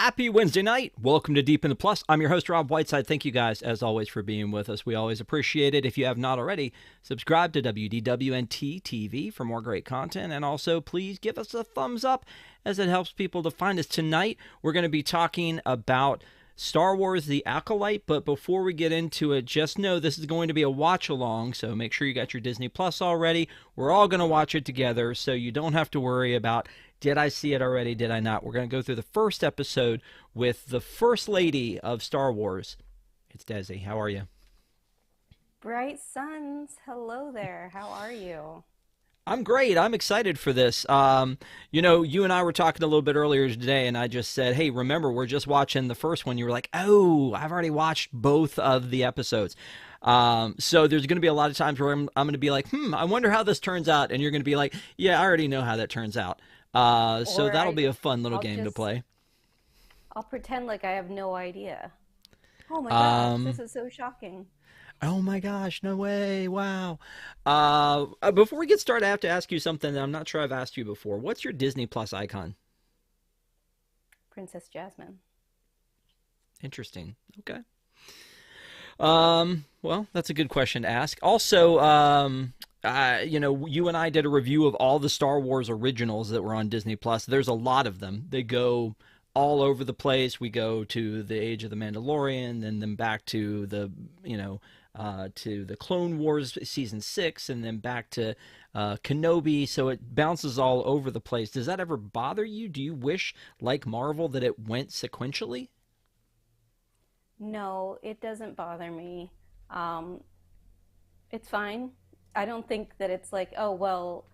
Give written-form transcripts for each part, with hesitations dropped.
Happy Wednesday night. Welcome to Deep in the Plus. I'm your host, Rob Whiteside. Thank you guys, as always, for being with us. We always appreciate it. If you have not already, subscribe to WDWNT TV for more great content. And also, please give us a thumbs up as it helps people to find us. Tonight, we're going to be talking about Star Wars The Acolyte, but before we get into it, just know this is going to be a watch-along, so make sure you got your Disney Plus already. We're all going to watch it together, so you don't have to worry about, did I see it already, did I not? We're going to go through the first episode with the First Lady of Star Wars. It's Desi. How are you? Bright suns, hello there. How are you? I'm great. I'm excited for this. You and I were talking a little bit earlier today, and I just said, hey, remember, we're just watching the first one. You were like, oh, I've already watched both of the episodes. So there's going to be a lot of times where I'm going to be like, I wonder how this turns out. And you're going to be like, yeah, I already know how that turns out. So Or that'll be a fun little I'll game to just, play. I'll pretend like I have no idea. Oh my gosh, this Um, is so shocking. oh my gosh, no way. Wow. Before we get started, I have to ask you something that I'm not sure I've asked you before. What's your Disney Plus icon? Princess Jasmine. Interesting. Okay. Well, that's a good question to ask. Also, you and I did a review of all the Star Wars originals that were on Disney Plus. There's a lot of them. They go all over the place. We go to the Age of the Mandalorian, and then back to to the Clone Wars season 6, and then back to Kenobi. So it bounces all over the place. Does that ever bother you? Do you wish, like Marvel, that it went sequentially? No, it doesn't bother me. Um, it's fine. I don't think that it's like, oh, well,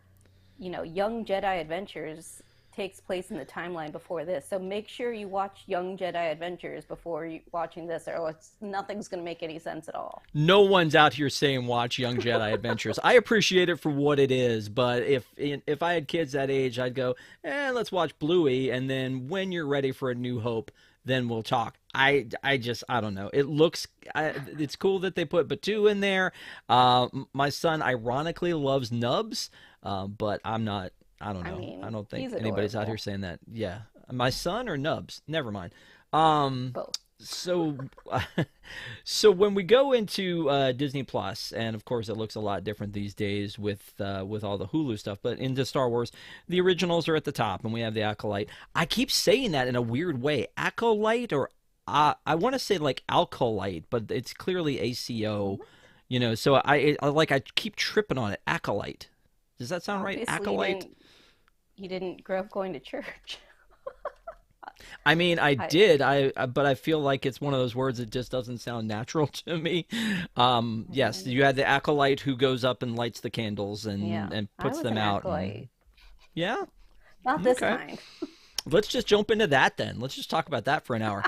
Young Jedi Adventures takes place in the timeline before this. So make sure you watch Young Jedi Adventures before watching this, or nothing's going to make any sense at all. No one's out here saying watch Young Jedi Adventures. I appreciate it for what it is, but if I had kids that age, I'd go, let's watch Bluey, and then when you're ready for A New Hope, then we'll talk. I don't know. It's cool that they put Batu in there. My son ironically loves Nubs, but I'm not. I don't I know. I mean, don't think he's anybody's out here adorable. saying that. Yeah, my son or Nubs. Never mind. Um, Both. so, so when we go into Disney Plus, and of course it looks a lot different these days with all the Hulu stuff, but into Star Wars, the originals are at the top, and we have the Acolyte. I keep saying that in a weird way, Acolyte, or I want to say like Alcolite, but it's clearly ACO. So I keep tripping on it. Acolyte. Does that sound right? Obviously, Acolyte. you didn't grow up going to church. I mean, I I, did. But I feel like it's one of those words that just doesn't sound natural to me. Yes, mm, you had the acolyte who goes up and lights the candles yeah, and I puts was them an out. And acolyte. yeah, Not this okay. kind. Let's just jump into that then. Let's just talk about that for an hour.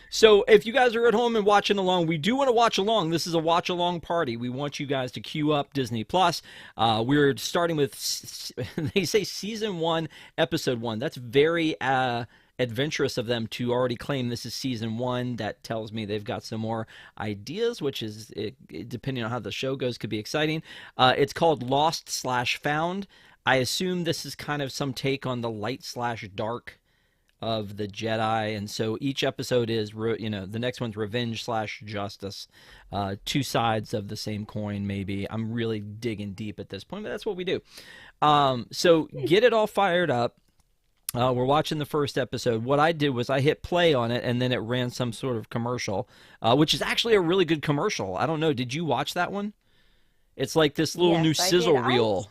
So if you guys are at home and watching along, we do want to watch along. This is a watch along party. We want you guys to queue up Disney Plus. We're starting with they say season 1, episode 1. That's very adventurous of them to already claim this is season 1. That tells me they've got some more ideas, which is depending on how the show goes, could be exciting. It's called Lost slash Found. I assume this is kind of some take on the light slash dark of the Jedi, and so each episode is, the next one's revenge slash justice, two sides of the same coin. Maybe I'm really digging deep at this point, but that's what we do. So get it all fired up. We're watching the first episode. What I did was I hit play on it, and then it ran some sort of commercial, which is actually a really good commercial. I don't know. Did you watch that one? It's like this little new Yes, I did. sizzle reel.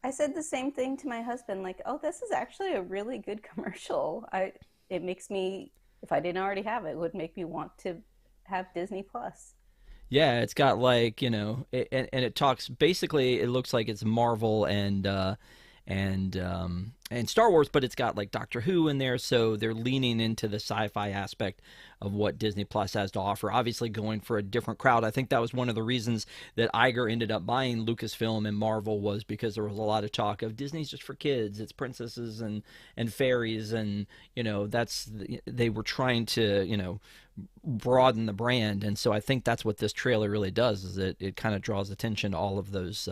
I said the same thing to my husband, like, "Oh, this is actually a really good commercial." It makes me, if I didn't already have it, it would make me want to have Disney Plus. Yeah, it's got like, and it talks basically, it looks like it's Marvel and Star Wars, but it's got like Doctor Who in there, so they're leaning into the sci-fi aspect of what Disney Plus has to offer. Obviously, going for a different crowd. I think that was one of the reasons that Iger ended up buying Lucasfilm and Marvel, was because there was a lot of talk of Disney's just for kids. It's princesses and fairies, and they were trying to broaden the brand, and so I think that's what this trailer really does. Is it kind of draws attention to all of those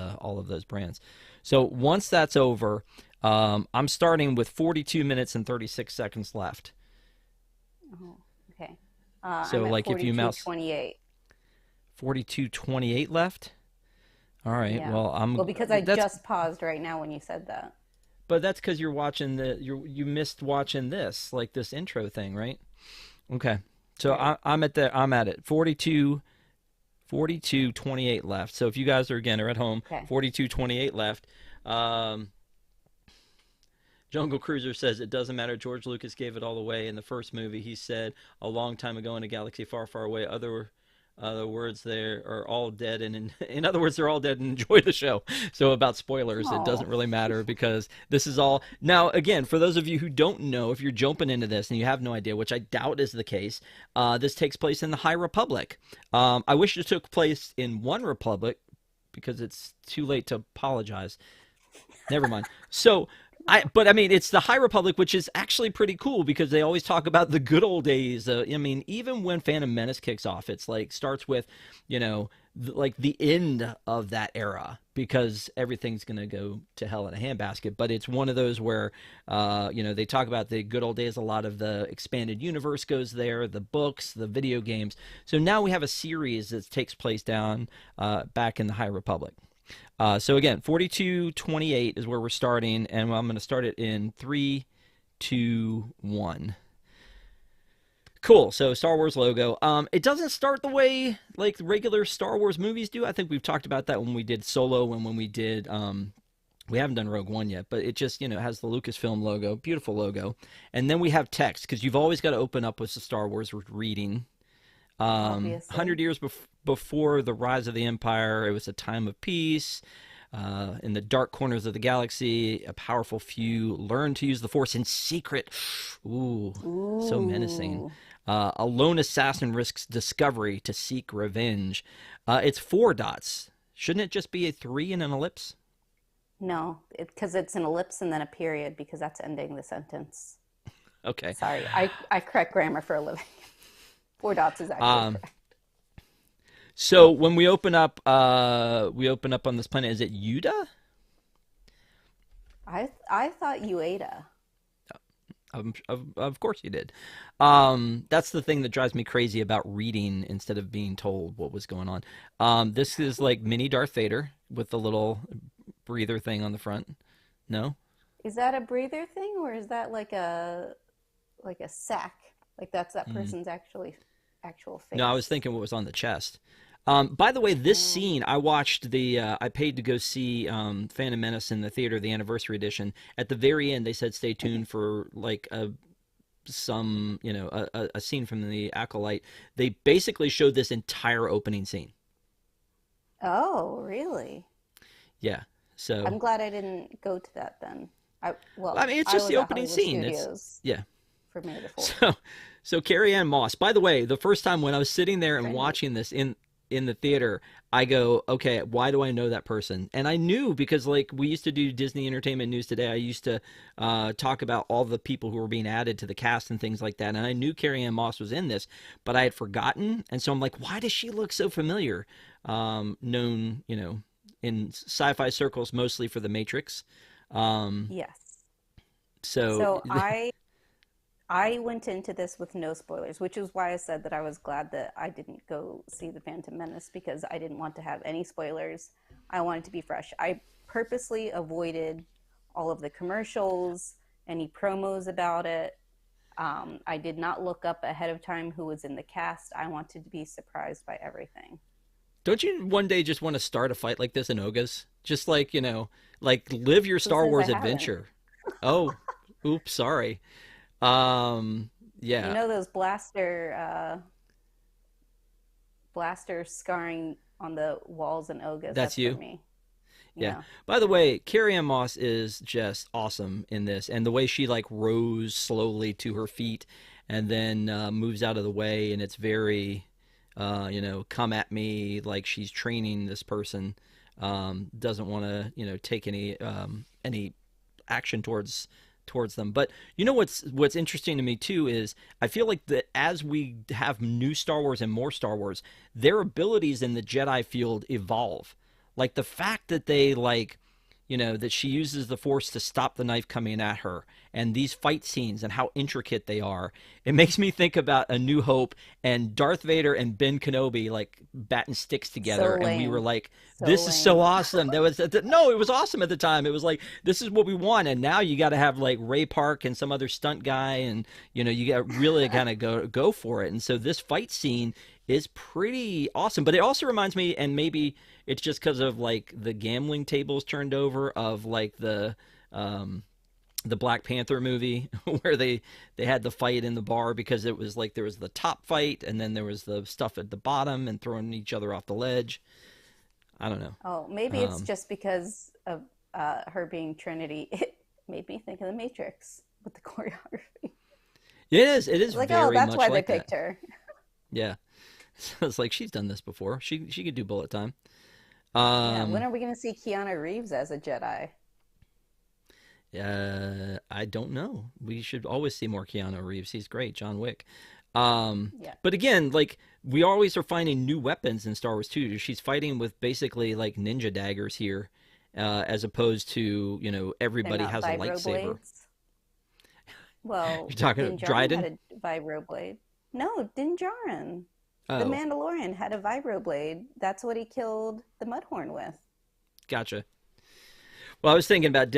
brands. So once that's over, I'm starting with 42 minutes and 36 seconds left. Oh, okay. So I'm at like if you mouse 42:28. 42:28 left. All right. Yeah. Well, Well, because I that's just paused right now when you said that. but that's because you're watching you missed watching this like this intro thing, right? Okay. So Right. I'm at it 42:28 left. So if you guys are at home, Okay. 42:28 left. Um, Jungle Cruiser says it doesn't matter. George Lucas gave it all away in the first movie. He said a long time ago in a galaxy far, far away. Other words there are all dead, and in other words, they're all dead and enjoy the show. So about spoilers, it Oh. doesn't really matter because this is all now. Again, for those of you who don't know, if you're jumping into this and you have no idea, which I doubt is the case, this takes place in the High Republic. I wish it took place in One Republic because it's too late to apologize. Never mind. So but I mean, it's the High Republic, which is actually pretty cool because they always talk about the good old days. I mean, even when Phantom Menace kicks off, it's like starts with, like the end of that era because everything's gonna go to hell in a handbasket. But it's one of those where, they talk about the good old days. A lot of the expanded universe goes there, the books, the video games. So now we have a series that takes place down back in the High Republic. So again, 42:28 is where we're starting, and I'm going to start it in 3, 2, 1. Cool. So Star Wars logo. It doesn't start the way like regular Star Wars movies do. I think we've talked about that when we did Solo and when we did. We haven't done Rogue One yet, but it just has the Lucasfilm logo, beautiful logo, and then we have text because you've always got to open up with the Star Wars reading. 100 Obviously. years before the rise of the Empire, it was a time of peace. In the dark corners of the galaxy, a powerful few learn to use the Force in secret. Ooh, so menacing. Ooh. A lone assassin risks discovery to seek revenge. It's 4 dots. Shouldn't it just be a 3 and an ellipse? No, because it's an ellipse and then a period because that's ending the sentence. Okay. Sorry, I correct grammar for a living. 4 dots is actually Um, correct. so when we open up on this planet. Is it Yuda? I thought Ueda. Of course you did. That's the thing that drives me crazy about reading instead of being told what was going on. This is like mini Darth Vader with the little breather thing on the front. No? Is that a breather thing or is that like a sack? Like that's that Mm. person's actual No, I was face. thinking what was on the chest. By the way, this Oh, scene, I paid to go see Phantom Menace in the theater, the anniversary edition. At the very end, they said stay tuned for like a scene from the Acolyte. They basically showed this entire opening scene. oh, really? Yeah. So I'm glad I didn't go to that then. I Well, mean, it's I just was the at opening Hollywood scene. It's Studios yeah. for May the 4th. So, so Carrie Ann Moss. By the way, the first time when I was sitting there and Trendy. watching this in the theater, I go, okay, why do I know that person? And I knew because like we used to do Disney Entertainment News Today. I used to talk about all the people who were being added to the cast and things like that. And I knew Carrie Ann Moss was in this, but I had forgotten. And so I'm like, why does she look so familiar? Known, in sci-fi circles mostly for The Matrix. Um, Yes. so So I went into this with no spoilers, which is why I said that I was glad that I didn't go see The Phantom Menace because I didn't want to have any spoilers. I wanted to be fresh. I purposely avoided all of the commercials, any promos about it. I did not look up ahead of time who was in the cast. I wanted to be surprised by everything. don't you one day just want to start a fight like this in Ogas? Just like, like live your Who Star says I Wars haven't? adventure. Oh, oops, sorry. Um, You yeah, know those blaster scarring on the walls and Ogas, that's that's for you. me. Yeah. Yeah. By the way, Carrie Ann Moss is just awesome in this, and the way she like rose slowly to her feet and then moves out of the way, and it's very, come at me like she's training this person. Doesn't want to, take any action towards them. But what's interesting to me too is I feel like that as we have new Star Wars and more Star Wars, their abilities in the Jedi field evolve. Like the fact that they like, you know, that she uses the Force to stop the knife coming at her, and these fight scenes and how intricate they are. It makes me think about A New Hope and Darth Vader and Ben Kenobi like batting sticks together, So and we were lame. like, So "This is so lame. awesome!" That was no, it was awesome at the time. It was like, "This is what we want," and now you got to have like Ray Park and some other stunt guy, and you know, you got really kind of go for it. And so this fight scene is pretty awesome. But it also reminds me, and maybe it's just because of like the gambling tables turned over of like the Black Panther movie where they had the fight in the bar, because it was like there was the top fight and then there was the stuff at the bottom and throwing each other off the ledge. I don't know. Oh, maybe it's Um, just because of her being Trinity. It made me think of the Matrix with the choreography. it is. It is Like, oh, very that's much why they like that. picked her. Yeah. It's like she's done this before. She could do bullet time. Yeah, when Um, are we going to see Keanu Reeves as a Jedi? I don't know. We should always see more Keanu Reeves. He's great. John Wick. Um, Yeah. but again, like we always are finding new weapons in Star Wars too. She's fighting with basically like ninja daggers here, as opposed to, you know, They're everybody not has a lightsaber. vibroblades. Well, You're talking Din Djarin Dryden? had a vibroblade. No, Din Djarin. The Oh, Mandalorian had a vibroblade. That's what he killed the Mudhorn with. gotcha. Well, I was thinking about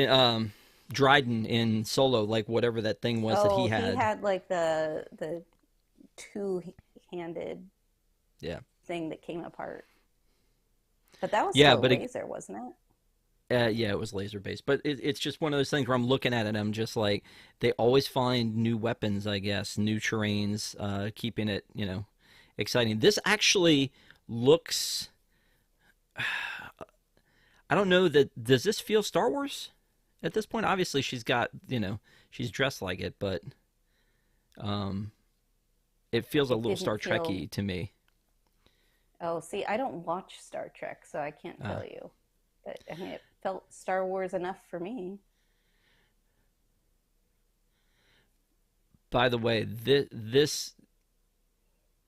Dryden in Solo, like whatever that thing was that he Oh, he had. had like the two-handed Yeah. thing that came apart. But that was Yeah, still a but laser, wasn't it? yeah, it was laser based, but it's just one of those things where I'm looking at it, and I'm just like, they always find new weapons, I guess, new terrains, keeping it, you know, exciting. This actually looks, I don't know that, does this feel Star Wars at this point? Obviously, she's got, you know, she's dressed like it, but um, it feels a It little didn't Star feel. Trekky to me. Oh, see, I don't watch Star Trek, so I can't Uh, tell you. But I mean, it felt Star Wars enough for me. by the way,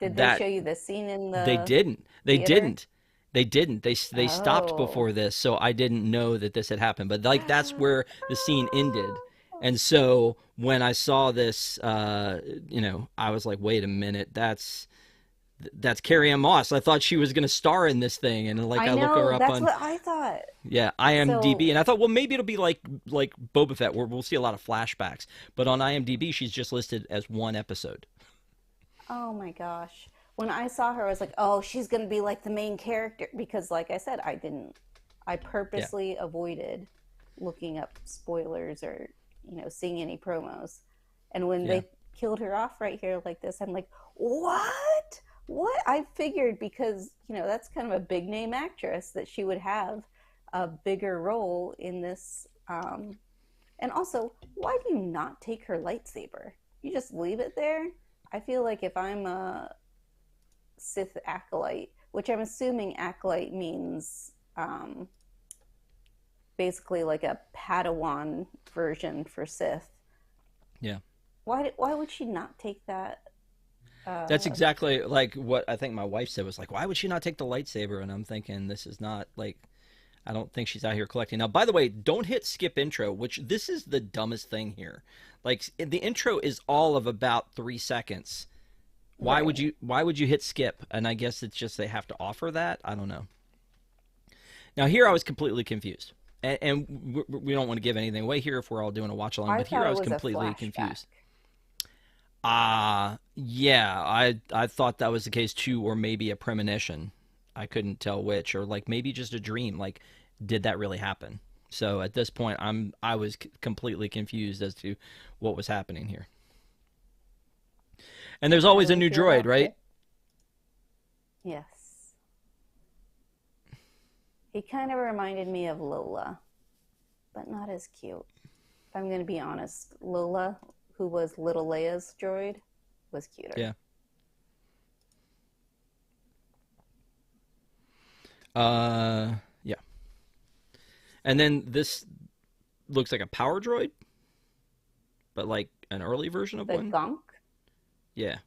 Did they that show you this scene in They the didn't. They theater? didn't. They didn't. They stopped Oh. before this, so I didn't know that this had happened. But like that's where the scene ended. And so when I saw this, you know, I was like, wait a minute, that's Carrie Ann Moss. I thought she was going to star in this thing, and like I I look her know, up that's on, what I thought. yeah, IMDb, So, and I thought, well, maybe it'll be like Boba Fett, where we'll see a lot of flashbacks. But on IMDb, she's just listed as one episode. oh my gosh. When I saw her, I was like, oh, she's going to be like the main character. Because, like I said, I Yeah, purposely avoided looking up spoilers or, seeing any promos. And when yeah. they killed her off right here like this, I'm like, what? What? I figured because, that's kind of a big name actress that she would have a bigger role in this. And also, why do you not take her lightsaber? You just leave it there? I feel like if I'm a Sith acolyte, which I'm assuming acolyte means basically like a Padawan version for Sith. Yeah. Why would she not take that? That's Uh, exactly like what I think my wife said, was like, why would she not take the lightsaber? And I'm thinking, this is not like, I don't think she's out here collecting. Now, by the way, don't hit skip intro, which this is the dumbest thing here. Like the intro is all of about 3 seconds. right. Why would you hit skip? And I guess it's just they have to offer that. I don't know. Now here I was completely confused. And we don't want to give anything away here if we're all doing a watch along, I but here thought I it was was a completely flashback. confused. Yeah, I thought that was the case too, or maybe a premonition. I couldn't tell which, or like maybe just a dream. Like, did that really happen? So at this point, I was completely confused as to what was happening here. And there's How always do a we new feel droid, about right? Kit? Yes. He kind of reminded me of Lola, but not as cute. If I'm going to be honest, Lola, who was little Leia's droid, was cuter. Yeah. Yeah. And then this looks like a power droid, but like an early version of The one. Gonk? Yeah.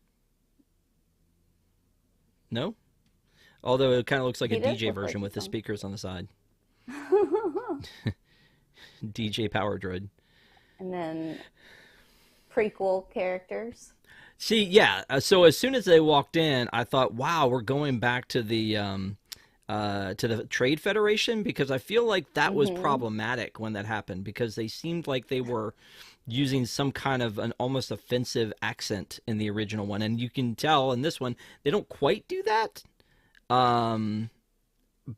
No. Although it kind of looks like a He does DJ look version like a with the Gonk. speakers on the side. DJ Power Droid. And then prequel characters. See, yeah. So as soon as they walked in, I thought, "Wow, we're going back to the Trade Federation," because I feel like that was Mm-hmm. problematic when that happened because they seemed like they were using some kind of an almost offensive accent in the original one, and you can tell in this one they don't quite do that. Um,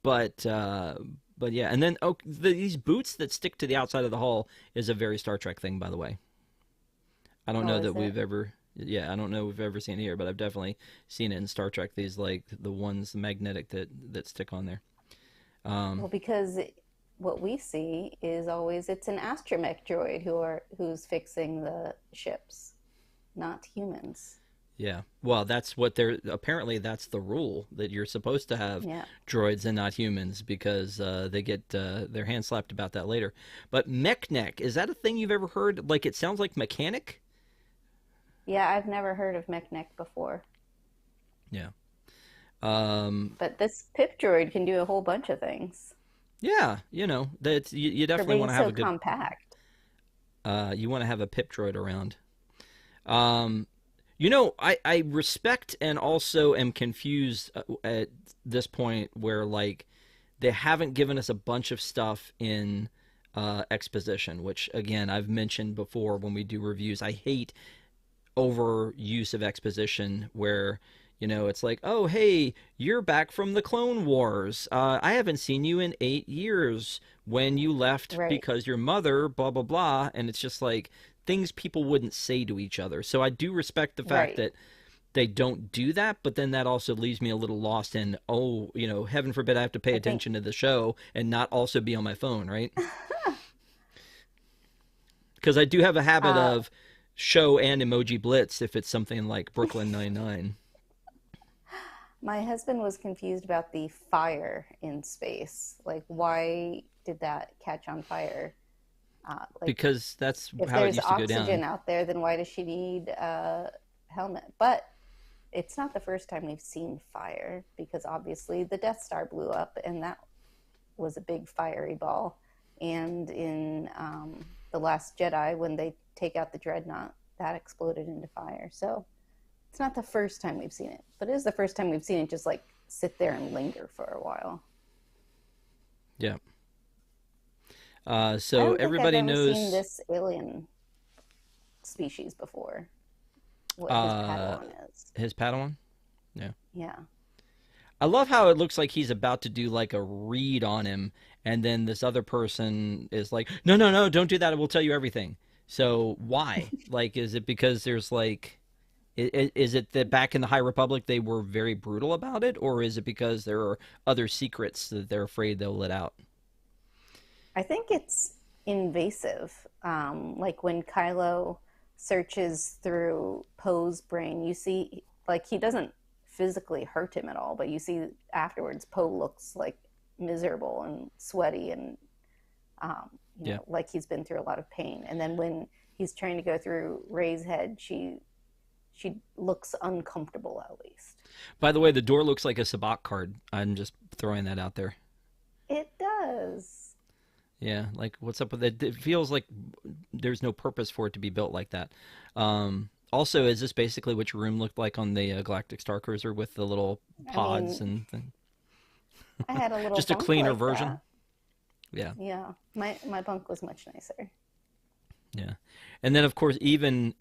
but uh, but yeah, and then these boots that stick to the outside of the hull is a very Star Trek thing, by the way. I don't Oh, know is that it? we've ever. Yeah, I don't know if we've ever seen it here, but I've definitely seen it in Star Trek. These like the ones magnetic that stick on there. Um, Well, because what we see is always it's an astromech droid who's fixing the ships, not humans. yeah. Well, that's what they're apparently that's the rule that you're supposed to have Yeah. droids and not humans because they get their hand slapped about that later. But mechneck, is that a thing you've ever heard? Like it sounds like mechanic. Yeah, I've never heard of mech before. Yeah. Um, But this pip droid can do a whole bunch of things yeah. You know that you for definitely being want to have so a good. compact. You want to have a pip droid around. Um, you know, I respect and also am confused at this point where like they haven't given us a bunch of stuff in exposition, which again I've mentioned before when we do reviews. I hate overuse of exposition where it's like, oh hey, you're back from the Clone Wars. I haven't seen you in 8 years when you left Right. because your mother blah blah blah, and it's just like things people wouldn't say to each other. So I do respect the fact Right. that they don't do that, but then that also leaves me a little lost in, oh, heaven forbid I have to pay I think attention to the show and not also be on my phone, right? Because I do have a habit uh, of show and emoji blitz if it's something like Brooklyn Nine-Nine. my husband was confused about the fire in space. Like, why did that catch on fire? Like, Because that's if how it there's used to go oxygen down. out there, then why does she need a helmet? But it's not the first time we've seen fire because obviously the Death Star blew up and that was a big fiery ball. And in The Last Jedi, when they take out the dreadnought, that exploded into fire. So it's not the first time we've seen it, but it is the first time we've seen it just like sit there and linger for a while. Yeah. I So don't think I've everybody ever seen knows this alien species before, what his uh, Padawan is. his Padawan. Yeah. Yeah. I love how it looks like he's about to do like a read on him, and then this other person is like, "No, no, no, don't do that. I will tell you everything." So why? Like, is it because there's like, is it that back in the High Republic they were very brutal about it, or is it because there are other secrets that they're afraid they'll let out? I think it's invasive. Like when Kylo searches through Poe's brain, you see, like, he doesn't physically hurt him at all, but you see afterwards, Poe looks like miserable and sweaty and, Yeah. like he's been through a lot of pain. And then when he's trying to go through Rey's head, she looks uncomfortable at least. By the way, the door looks like a Sabacc card. I'm just throwing that out there. It does. Yeah, like what's up with it? It feels like there's no purpose for it to be built like that. Also, is this basically what your room looked like on the Galactic Star Cruiser with the little I pods mean, and thing? I had a little Just a bunk cleaner like version? that. Yeah, Yeah, my bunk was much nicer. yeah. And then, of course, even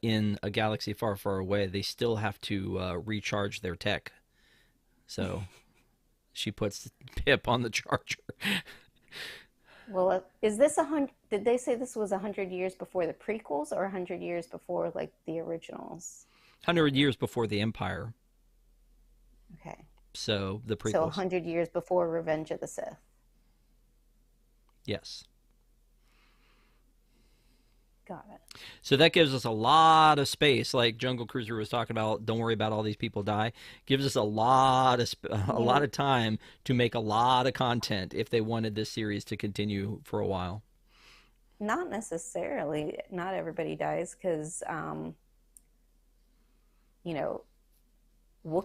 in a galaxy far, far away, they still have to recharge their tech. So she puts Pip on the charger. Well, is this 100? Did they say this was 100 years before the prequels or 100 years before like the originals? 100 years before the Empire. Okay, So the so prequels. 100 years before Revenge of the Sith. Yes. Got it. So that gives us a lot of space, like Jungle Cruiser was talking about. Don't worry about all these people die. Gives us a lot of a lot You of time to make a lot of content if they wanted this series to continue for a while. Not necessarily. Not everybody dies because you know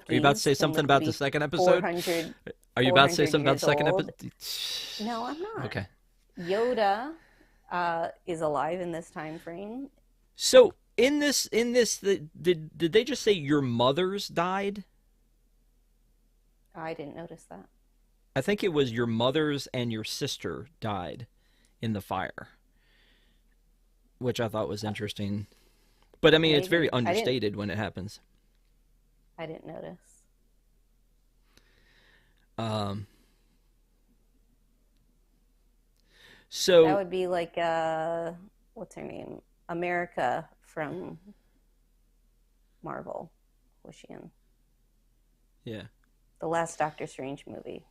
Are you about to Wookiees say can something live to about the be second four episode? hundred Are you four about to say hundred something about years the second old. episode? No, I'm not. Okay. Yoda is alive in this time frame. So did they just say your mothers died? I didn't notice that. I think it was your mothers and your sister died in the fire, which I thought was interesting. But I mean, it's very Maybe I didn't. understated when it happens. I didn't notice. Um, That so would be like what's her name? America from Marvel. Was she in yeah, the last Doctor Strange movie?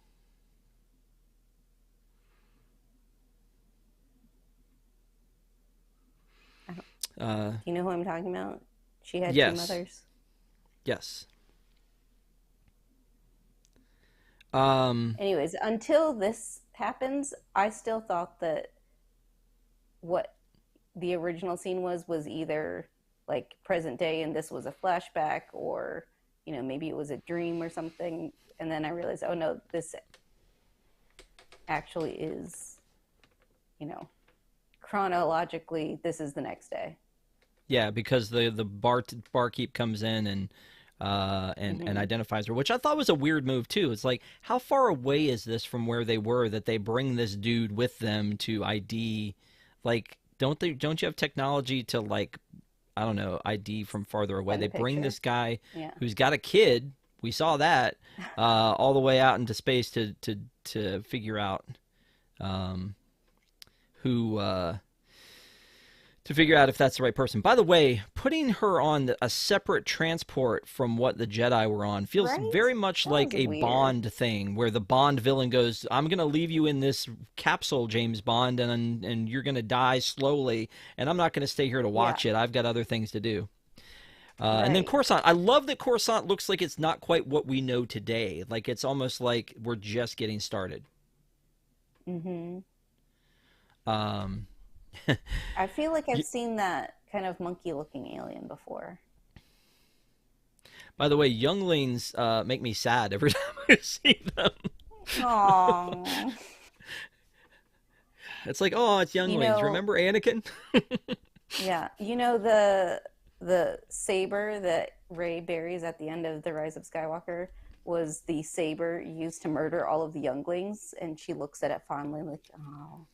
I don't, uh, do you know who I'm talking about? She had two yes, mothers. yes. Um, Anyways, until this happens, I still thought that what the original scene was either like present day and this was a flashback, or maybe it was a dream or something. And then I realized, oh no, this actually is, you know chronologically, this is the next day. yeah, because the barkeep comes in and Hmm. identifies her, which I thought was a weird move too. It's like, how far away is this from where they were that they bring this dude with them to ID? Like, don't you have technology to, like, I don't know, ID from farther away? Find They a bring picture. this guy Yeah. who's got a kid. We saw that all the way out into space to figure out um, who to figure out if that's the right person. By the way, putting her on a separate transport from what the Jedi were on feels Right. very much That like was a weird. Bond thing, where the Bond villain goes, "I'm going to leave you in this capsule, James Bond, and you're going to die slowly, and I'm not going to stay here to Yeah. watch it. I've got other things to do." And then Right. Coruscant, I love that Coruscant looks like it's not quite what we know today. Like, it's almost like we're just getting started. Hmm. Um, I feel like I've seen that kind of monkey looking alien before. by the way, younglings make me sad every time I see them. Oh. It's like, oh, it's You younglings. know, Remember Anakin? yeah, the saber that Rey buries at the end of The Rise of Skywalker was the saber used to murder all of the younglings, and she looks at it fondly, like, oh,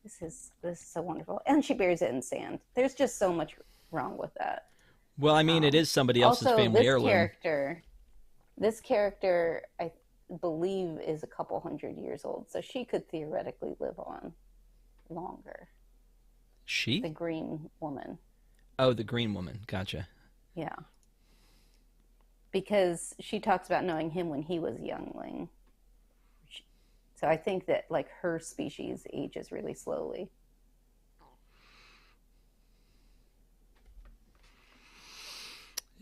this is so wonderful. And she buries it in sand. There's just so much wrong with that. Well, I mean, it Um, is somebody else's Also, family heirloom. this character, I believe, is a couple hundred years old, so she could theoretically live on longer. The She? green woman. Oh, the green woman. Gotcha. Yeah. Because she talks about knowing him when he was a youngling. So I think that like her species ages really slowly.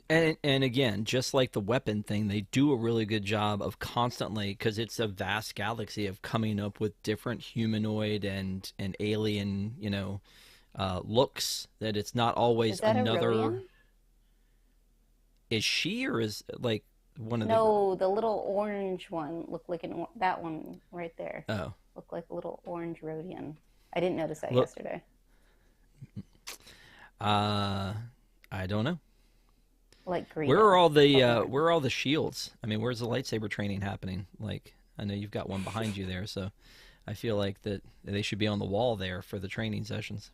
And again, just like the weapon thing, they do a really good job of constantly, because it's a vast galaxy, of coming up with different humanoid and alien, looks. That it's not always Is that a another. Rodian? Is she, or is, like, one of the? No, the little orange one looked like that one right there. Oh, Looked like a little orange Rodian. I didn't notice that look. yesterday. Uh, I don't know. Like Where are Greedo, all the but uh, orange. where are all the shields? I mean, where's the lightsaber training happening? Like, I know you've got one behind you there, so I feel like that they should be on the wall there for the training sessions.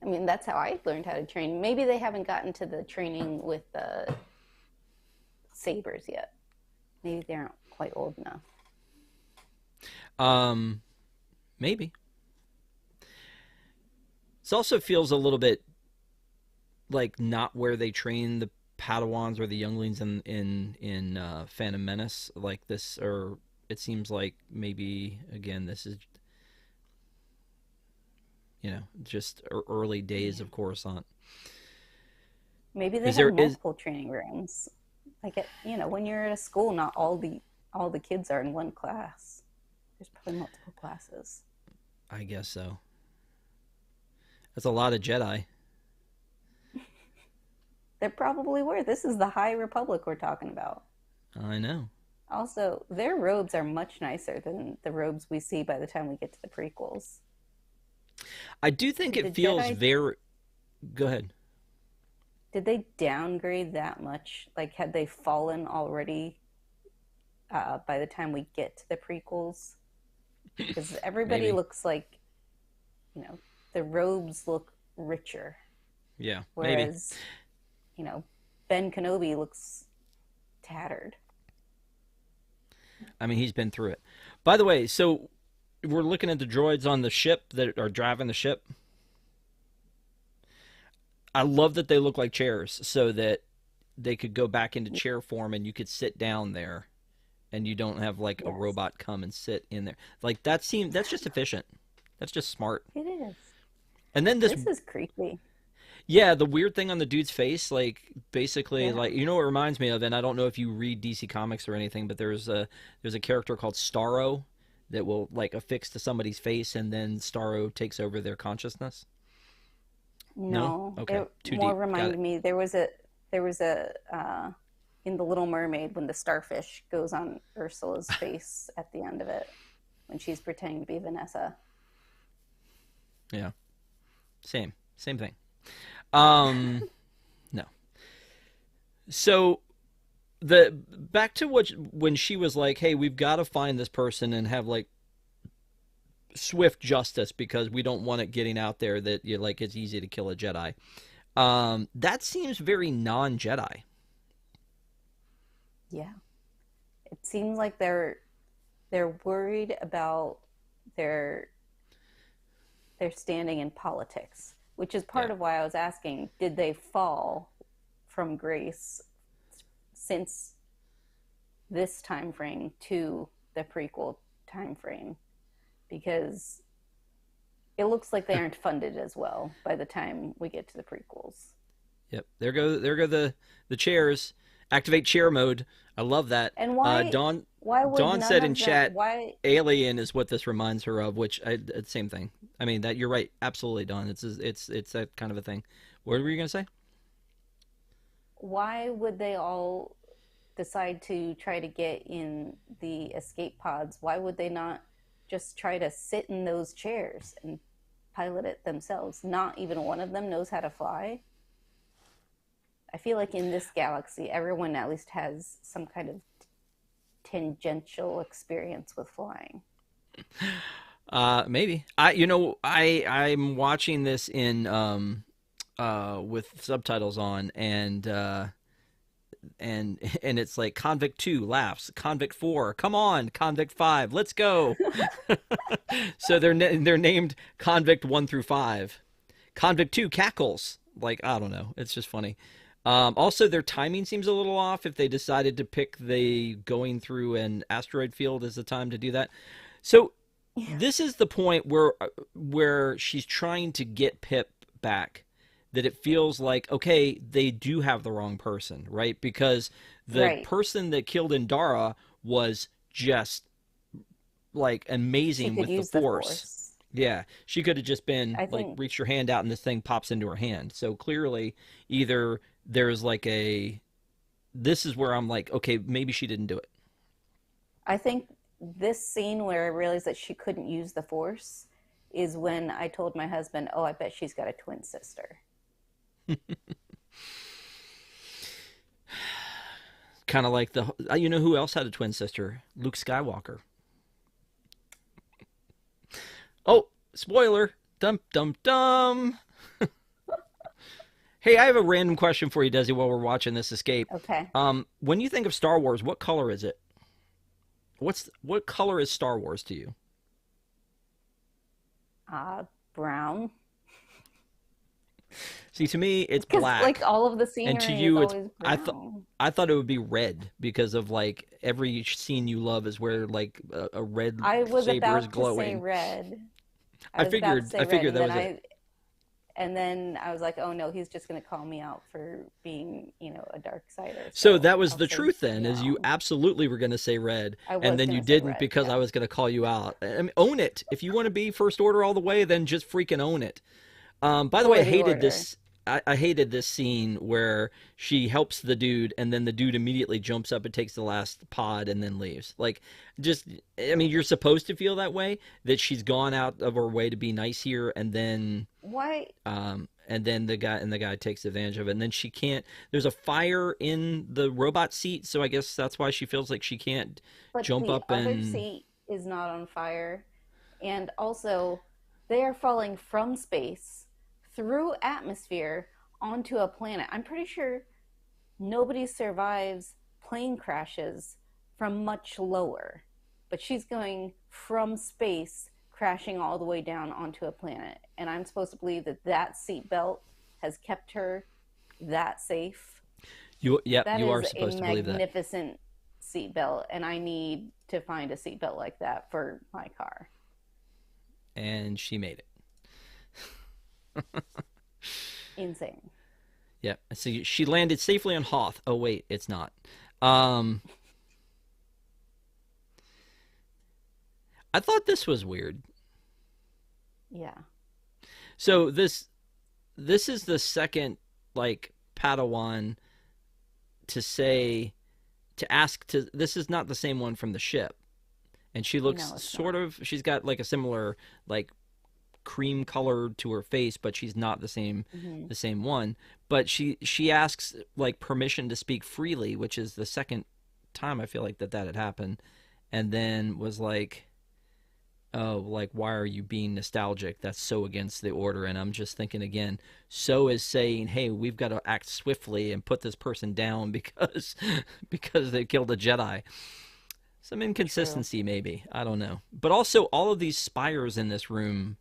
I mean, that's how I learned how to train. Maybe they haven't gotten to the training with the sabers yet. Maybe they aren't quite old enough. Um, maybe. This also feels a little bit like not where they train the Padawans or the younglings in Phantom Menace. Like this, or it seems like maybe again this is just early days Yeah. of Coruscant. Maybe they Is have there is multiple training rooms. Like when you're at a school, not all the kids are in one class. There's probably multiple classes. I guess so. That's a lot of Jedi. There probably were. This is the High Republic we're talking about. I know. Also, their robes are much nicer than the robes we see by the time we get to the prequels. I do think Did it the feels Jedi very. Go ahead. did they downgrade that much? Like, had they fallen already by the time we get to the prequels? Because everybody Maybe. looks like, you know, the robes look richer, Yeah, maybe. whereas, Ben Kenobi looks tattered. I mean, he's been through it. By the way, so we're looking at the droids on the ship that are driving the ship. I love that they look like chairs so that they could go back into chair form and you could sit down there and you don't have like a Yes, robot come and sit in there. Like that's just efficient. That's just smart. it is. And then this This is creepy. yeah, the weird thing on the dude's face, like basically Yeah. like you know what it reminds me of, and I don't know if you read DC Comics or anything, but there's a character called Starro that will like affix to somebody's face and then Starro takes over their consciousness. No? No, Okay. it Too more deep. Got reminded it. me there was a in the Little Mermaid when the starfish goes on Ursula's face at the end of it when she's pretending to be Vanessa. Yeah. Same thing. Um no. So the back to what when she was like, "Hey, we've got to find this person and have like swift justice because we don't want it getting out there that you like it's easy to kill a Jedi." That seems very non-Jedi. Yeah. It seems like they're worried about their their standing in politics, which is part Yeah. of why I was asking, did they fall from grace since this time frame to the prequel time frame? Because it looks like they aren't funded as well by the time we get to the prequels. Yep. There go the chairs. Activate chair mode. I love that. And Uh why Dawn why would Dawn none said in of them chat why Alien is what this reminds her of, which same thing. I mean that you're right, absolutely, Don. It's that kind of a thing. What were you gonna say? why would they all decide to try to get in the escape pods? Why would they not just try to sit in those chairs and pilot it themselves? Not even one of them knows how to fly. I feel like in this galaxy, everyone at least has some kind of tangential experience with flying. Maybe I'm watching this in with subtitles on and it's like Convict 2 laughs, Convict 4, come on, Convict 5, let's go. So they're named Convict 1 through 5. Convict 2 cackles. Like I don't know, it's just funny. Also, their timing seems a little off if they decided to pick the going through an asteroid field as the time to do that. So this is the point where she's trying to get Pip back. That it feels like okay, they do have the wrong person, right? Because the Right. person that killed Indara was just like She amazing could with the use the Force. force. Yeah, she could have just been I like think, reached her hand out and this thing pops into her hand. So clearly, either there's like a this is where I'm like, okay, maybe she didn't do it. I think this scene where I realized that she couldn't use the force is when I told my husband, "Oh, I bet she's got a twin sister." Kind of like the you know who else had a twin sister? Luke Skywalker. Oh, spoiler. Dum dum dum. Hey, I have a random question for you, Desi, while we're watching this escape. Okay. When you think of Star Wars, what color is it? What color is Star Wars to you? Brown. See, to me, it's Because like black, all of the and to scenery is you, it's always I thought brown. I thought it would be red because of like every scene you love is where like a red I was saber is about to say glowing. red. I I was about to figured say I red, figured and that then was it. I was like, oh no, he's just gonna call me out for being, a dark sider. So So that was I'll the say truth then, is you no. absolutely were going to say red, I and was then you gonna say didn't red. because I Yeah. was going to call you out. I mean, own it. If you want to be first order all the way, then just freaking own it. By the way, I For the hated order. this. I hated this scene where she helps the dude and then the dude immediately jumps up and takes the last pod and then leaves. Like, just, I mean, you're supposed to feel that way, that she's gone out of her way to be nice here, Why? and then the guy takes advantage of it, and then she can't. There's a fire in the robot seat, so I guess that's why she feels like she can't But jump the up other and. seat is not on fire. And also, they are falling from space through atmosphere onto a planet. I'm pretty sure nobody survives plane crashes from much lower. But she's going from space, crashing all the way down onto a planet. And I'm supposed to believe that that seatbelt has kept her that safe. Yep, That you are is a supposed to believe that, magnificent seatbelt, and I need to find a seatbelt like that for my car. and she made it. Insane. Yeah, so she landed safely on Hoth. Oh wait, it's not. Um, I thought this was weird. Yeah. So this is the second like Padawan to say to ask to. This is not the same one from the ship, and she looks No, it's sort not. of. She's got like a similar like cream colored to her face, but she's not Hmm. the same one. But she asks like permission to speak freely, which is the second time I feel like that had happened, and then was like, oh, like why are you being nostalgic? That's so against the order. And I'm just thinking again, so is saying, hey, we've got to act swiftly and put this person down because because they killed a Jedi. Some True. inconsistency, maybe. I don't know. But also, all of these spires in this room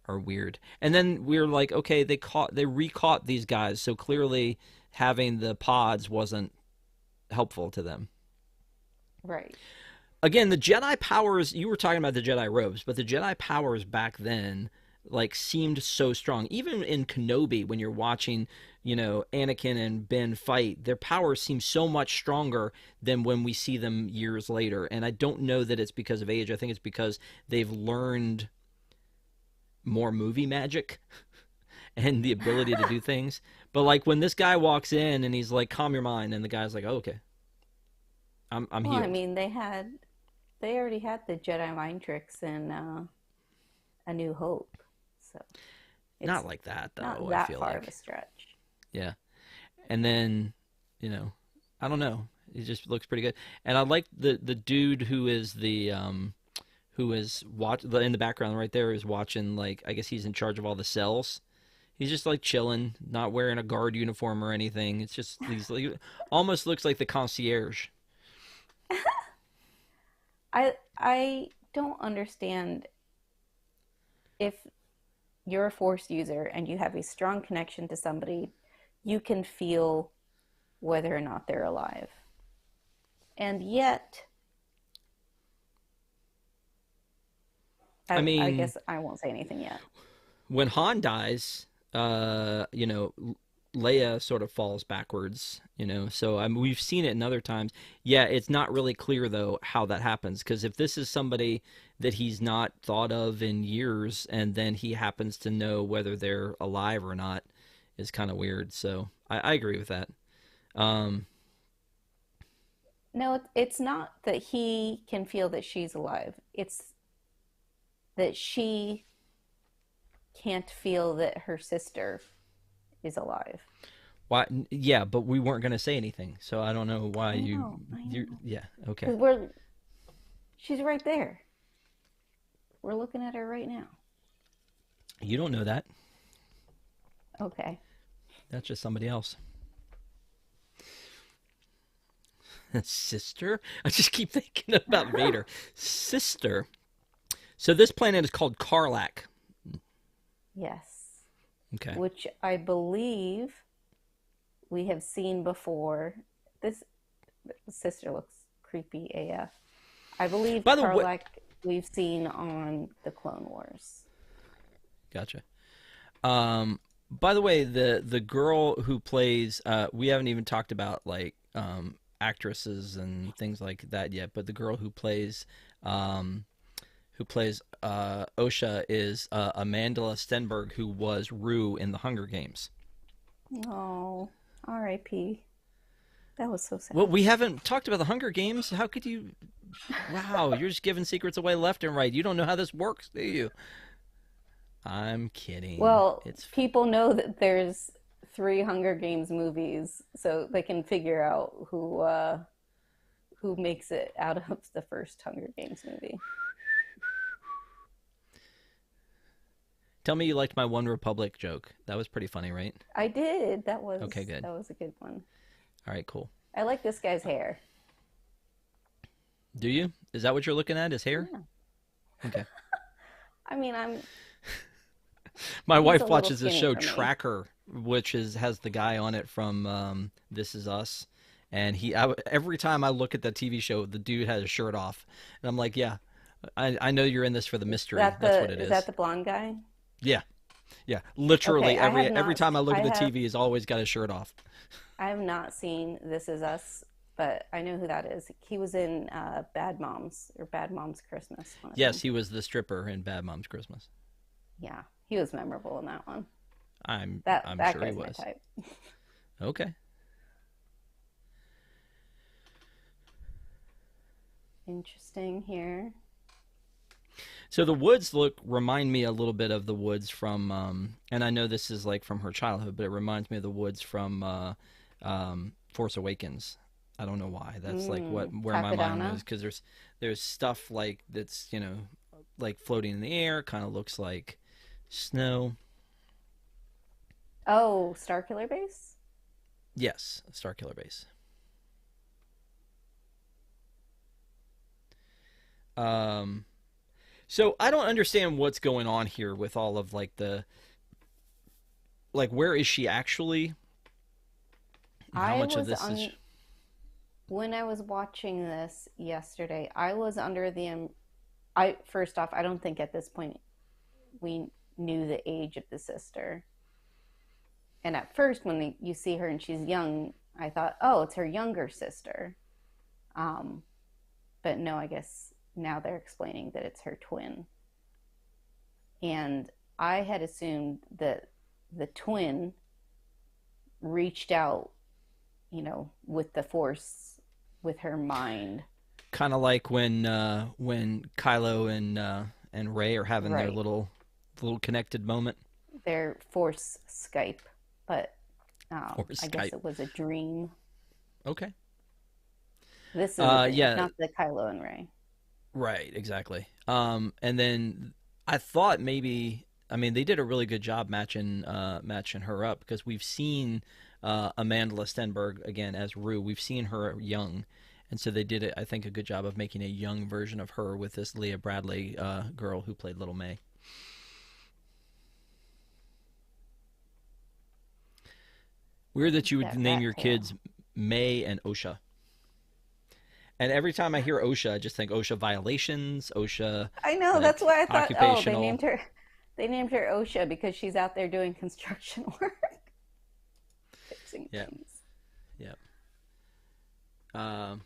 are weird. And then we're like, okay, they recaught these guys, so clearly having the pods wasn't helpful to them. Right. Again, the Jedi powers, you were talking about the Jedi robes, but the Jedi powers back then like seemed so strong. Even in Kenobi, when you're watching, Anakin and Ben fight, their powers seem so much stronger than when we see them years later. And I don't know that it's because of age. I think it's because they've learned more movie magic and the ability to do things. But like when this guy walks in and he's like, "Calm your mind," and the guy's like, oh, "Okay, I'm Well, I healed." mean, they already had the Jedi mind tricks in A New Hope, so it's Not like that not though. I that feel far of a like, stretch. yeah. And then, you know, I don't know. It just looks pretty good. And I like the dude who is the who is in the background right there is watching, like, I guess he's in charge of all the cells. He's just like chilling, not wearing a guard uniform or anything. It's just he's like almost looks like the concierge. I don't understand if you're a Force user and you have a strong connection to somebody, you can feel whether or not they're alive. And yet, I I mean, guess I won't say anything yet. when Han dies, Leia sort of falls backwards, So I mean, we've seen it in other times. Yeah, it's not really clear though how that happens because if this is somebody that he's not thought of in years, and then he happens to know whether they're alive or not, is kind of weird. So I agree with that. Um, No, it's not that he can feel that she's alive. It's that she can't feel that her sister is alive. why? Yeah, but we weren't gonna say anything, so I don't know why I you. know. Yeah, okay. Because she's right there. We're looking at her right now. You don't know that. Okay. That's just somebody else. Sister? I just keep thinking about Vader. Sister. So this planet is called Karlak. Yes. Okay. Which I believe we have seen before. This sister looks creepy AF. I believe By the way, Karlak we've seen on the Clone Wars. gotcha. By the way, the girl who plays we haven't even talked about like actresses and things like that yet, but the girl um who plays Osha is Amandla Stenberg, who was Rue in the Hunger Games. Oh, R.I.P. That was so Well, sad. we haven't talked about the Hunger Games. How could you? Wow, you're just giving secrets away left and right. You don't know how this works, do you? I'm kidding. Well, It's people know that there's three Hunger Games movies, so they can figure out who makes it out of the first Hunger Games movie. Tell me you liked my One Republic joke. That was pretty funny, right? I did. Okay, good. That was a good one. All right, cool. I like this guy's hair. Do you? Is that what you're looking at? His hair? Yeah. Okay. I mean, My he's a wife little watches this skinny show for me. Tracker, which is has the guy on it from This Is Us, and every time I look at that TV show, the dude has a shirt off, and I'm like, yeah, I know you're in this for the mystery. That's what it Is that is. the blonde guy? Yeah, yeah. Okay, Literally every time I look at the have TV, he's always got his shirt off. I have not seen This Is Us, but I know who that is. He was in Bad Moms or Bad Moms Christmas, one of Yes, them. he was the stripper in Bad Moms Christmas. Yeah, he was memorable in that one. I'm That I'm that sure he guy's my was. type. Okay. Interesting here. So the woods remind me a little bit of the woods from and I know this is like from her childhood, but it reminds me of the woods from Force Awakens. I don't know why. That's like where my mind Takodana. was because there's stuff like that's, like floating in the air, kind of looks like snow. Oh, Starkiller Base? Yes, Star Killer Base. Um so I don't understand what's going on here with all of like the like where is she actually? How I much of was this is on When I was watching this yesterday, I was under the I first off, I don't think at this point we knew the age of the sister. And at first, when you see her and she's young, I thought, oh, it's her younger sister. Um, but no, I guess now they're explaining that it's her twin. And I had assumed that the twin reached out, with the force, with her mind. kind of like when Kylo and Ray are having their Right. little connected moment Their force Skype. But or I guess Skype. it was a dream. Okay. This is a dream, Yeah, not the Kylo and Ray. right, exactly. And then I thought maybe I mean they did a really good job matching her up because we've seen Amanda Stenberg again as Rue. We've seen her young. And so they did, I think, a good job of making a young version of her with this Leah Bradley girl who played Little May. Weird that you would That name rat your tail. kids May and OSHA. And every time I hear OSHA, I just think OSHA violations, OSHA I know, that's like why I thought, oh, occupational. they named her OSHA because she's out there doing construction work, fixing Yeah, things. yeah. Um,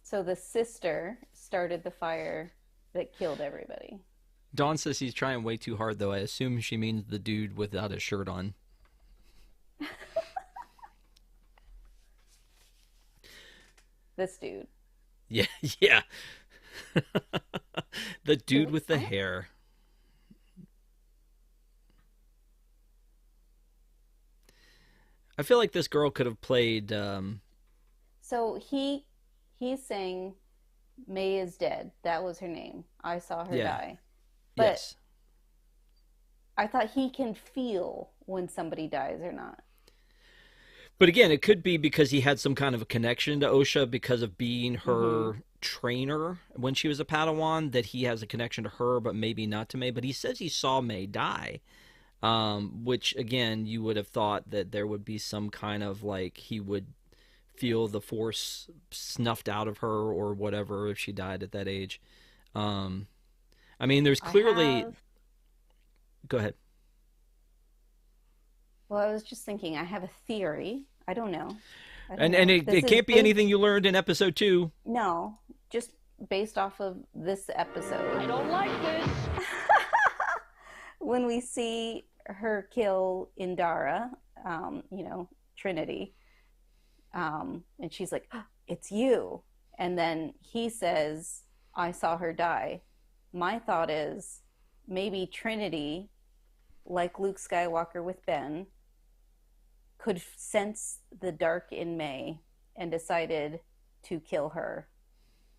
So the sister started the fire that killed everybody. Dawn says he's trying way too hard, though. I assume she means the dude without a shirt on. This dude. Yeah, yeah. The dude Who? with the hair. I feel like this girl could have played. So he's saying May is dead. That was her name. I saw her Yeah, die. But yes. I thought he can feel when somebody dies or not. But again, it could be because he had some kind of a connection to OSHA because of being Mm-hmm. her trainer when she was a Padawan, that he has a connection to her, but maybe not to May. But he says he saw May die, which again, you would have thought that there would be some kind of like he would feel the force snuffed out of her or whatever if she died at that age. Um, I mean, there's I clearly. have, Go ahead. well, I was just thinking, I have a theory. I don't know. I don't And know. it, This it is can't be anything you learned in episode two. no, just based off of this I episode. don't like this. When we see her kill Indara, Trinity, and she's like, "Oh, it's you." And then he says, "I saw her die." My thought is maybe Trinity, like Luke Skywalker with Ben, could sense the dark in May and decided to kill her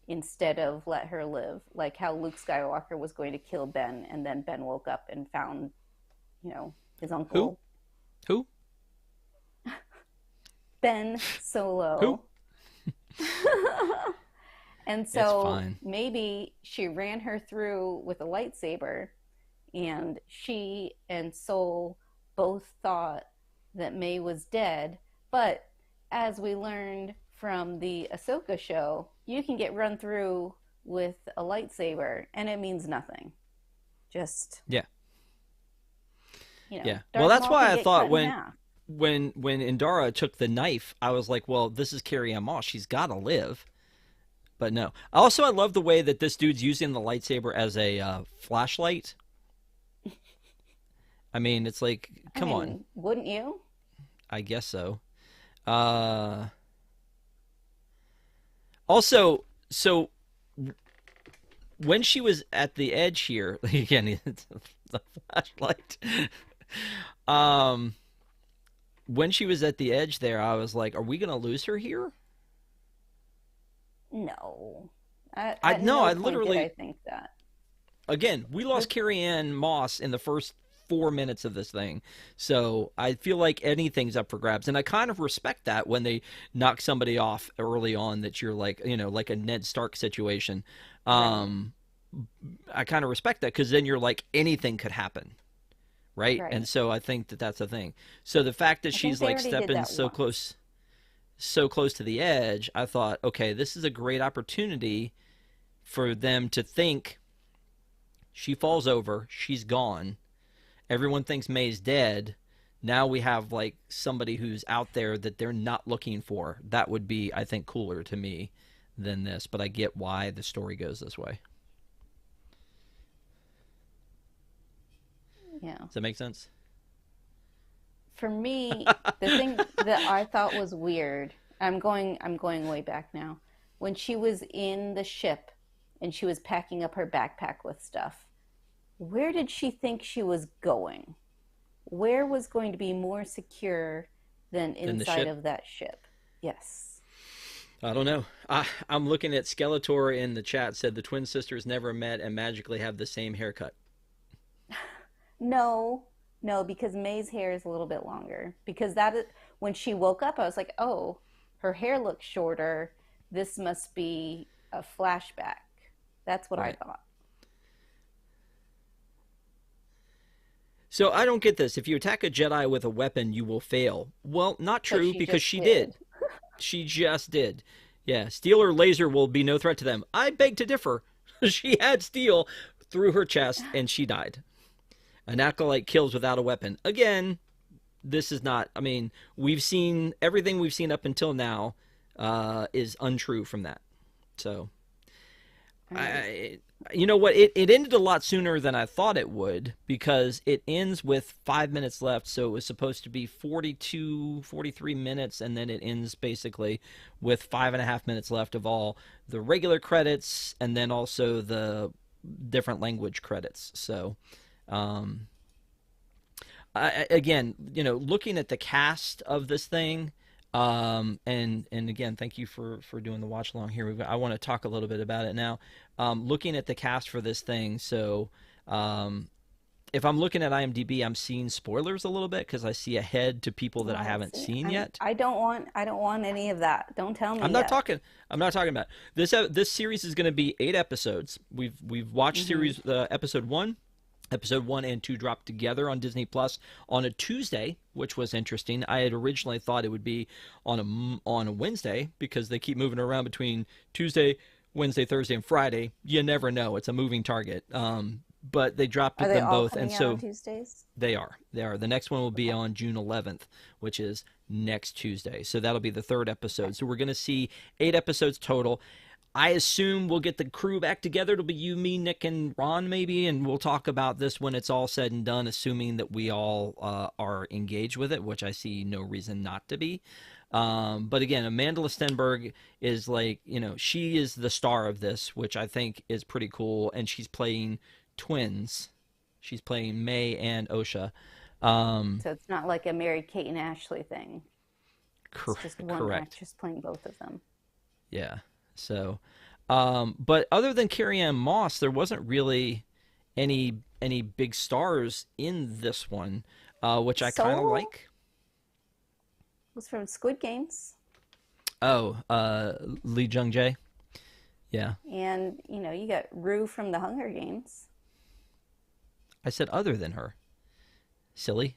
instead of let her live, like how Luke Skywalker was going to kill Ben, and then Ben woke up and found, his Who? uncle. Who? Ben Who? Solo. And It's so fine. maybe she ran her through with a lightsaber, and she and Soul both thought that May was dead. But as we learned from the Ahsoka show, you can get run through with a lightsaber and it means nothing. Just, Yeah. Yeah. Well, Darth that's Maul why can I get thought cut in half. when Indara took the knife, I was like, well, this is Carrie Ann Moss. She's got to live. But no. Also, I love the way that this dude's using the lightsaber as a flashlight. I mean, it's like, come on. Wouldn't you? I guess so. Uh, Also, so when she was at the edge here, again, it's the flashlight. Um, when she was at the edge there, I was like, are we going to lose her here? No. I At no, no I point did I literally, think that. again, we lost This, Carrie Ann Moss in the first 4 minutes of this thing. So I feel like anything's up for grabs. And I kind of respect that when they knock somebody off early on that you're like, like a Ned Stark situation. right, Um, I kind of respect that because then you're like, anything could happen. Right. And right. so I think that that's a thing. So the fact that I think she's they like already did stepping that once. so close to the edge, I thought, okay, this is a great opportunity for them to think she falls over, she's gone. Everyone thinks May's dead. Now we have like somebody who's out there that they're not looking for. That would be, I think, cooler to me than this, but I get why the story goes this way. Yeah. Does that make sense? For me, the thing that I thought was weird, I'm going way back now. When she was in the ship and she was packing up her backpack with stuff, where did she think she was going? Where was going to be more secure than Then the inside ship. of that ship? Yes. I don't know. I'm looking at Skeletor in the chat said the twin sisters never met and magically have the same haircut. No, no, because May's hair is a little bit longer. Because that is, when she woke up, I was like, oh, her hair looks shorter. This must be a flashback. That's what I Right. thought. So I don't get this. If you attack a Jedi with a weapon, you will fail. Well, not But true she because just she did. did. She just did. Yeah, steel or laser will be no threat to them. I beg to differ. She had steel through her chest and she died. An acolyte kills without a weapon. Again, this is not. I mean, we've seen everything we've seen up until now is untrue from that. So Right. I, you know what? It ended a lot sooner than I thought it would because it ends with 5 minutes left. So it was supposed to be 42, 43 minutes, and then it ends basically with 5.5 minutes left of all the regular credits and then also the different language credits. So, um, again, looking at the cast of this thing, and again, thank you for doing the watch along here. I want to talk a little bit about it now. Looking at the cast for this thing, so um, if I'm looking at IMDb, I'm seeing spoilers a little bit because I see ahead to people that I Oh, haven't see, seen yet. I don't want any of that. Don't tell I'm me not yet. talking. I'm not talking about this. This series is going to be 8 episodes. We've watched Hmm. series episode one. Episode 1 and 2 dropped together on Disney Plus on a Tuesday, which was interesting. I had originally thought it would be on a Wednesday because they keep moving around between Tuesday, Wednesday, Thursday, and Friday. You never know; it's a moving target. But they dropped Are they them all both, and coming out on so Tuesdays? they are. They are. The next one will be Okay. on June 11th, which is next Tuesday. So that'll be the third Okay. episode. So we're going to see 8 episodes total. I assume we'll get the crew back together. It'll be you, me, Nick, and Ron, maybe, and we'll talk about this when it's all said and done, assuming that we all are engaged with it, which I see no reason not to be. But again, Amanda Stenberg is like, she is the star of this, which I think is pretty cool, and she's playing twins. She's playing May and Osha. So it's not like a married Kate and Ashley thing. It's just one Correct. actress playing both of them. Yeah. So, but other than Carrie-Anne Moss, there wasn't really any big stars in this one, which I kind of Soul like. was from Squid Games, Oh, Lee Jung Jae. Yeah. and you got Rue from the Hunger Games. I said other than her. Silly.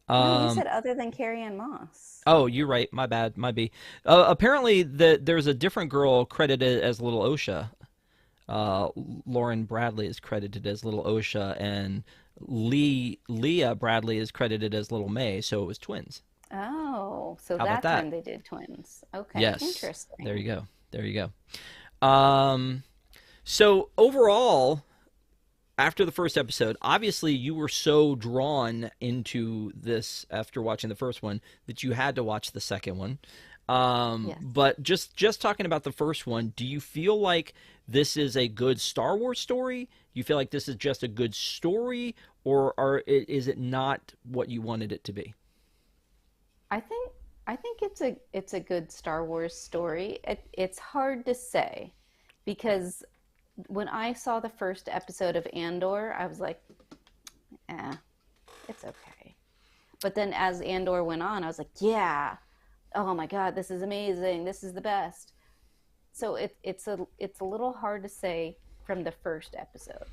No, you Um, said other than Carrie-Anne Moss. oh, you're right. My bad. My B. Apparently, there's a different girl credited as Little Osha. Uh, Lauren Bradley is credited as Little Osha, and Leah Bradley is credited as Little May. So it was twins. Oh, so How about that that? time they did twins. Okay, Yes. There interesting. you go. There you go. So overall, after the first episode, obviously you were so drawn into this after watching the first one that you had to watch the second one. Yes. But just talking about the first one, do you feel like this is a good Star Wars story? Do you feel like this is just a good story, or is it not what you wanted it to be? I think I think it's a good Star Wars story. It's hard to say because when I saw the first episode of Andor, I was like, eh, it's okay. But then as Andor went on, I was like, yeah, oh my God, this is amazing. This is the best. So it's a little hard to say from the first episode.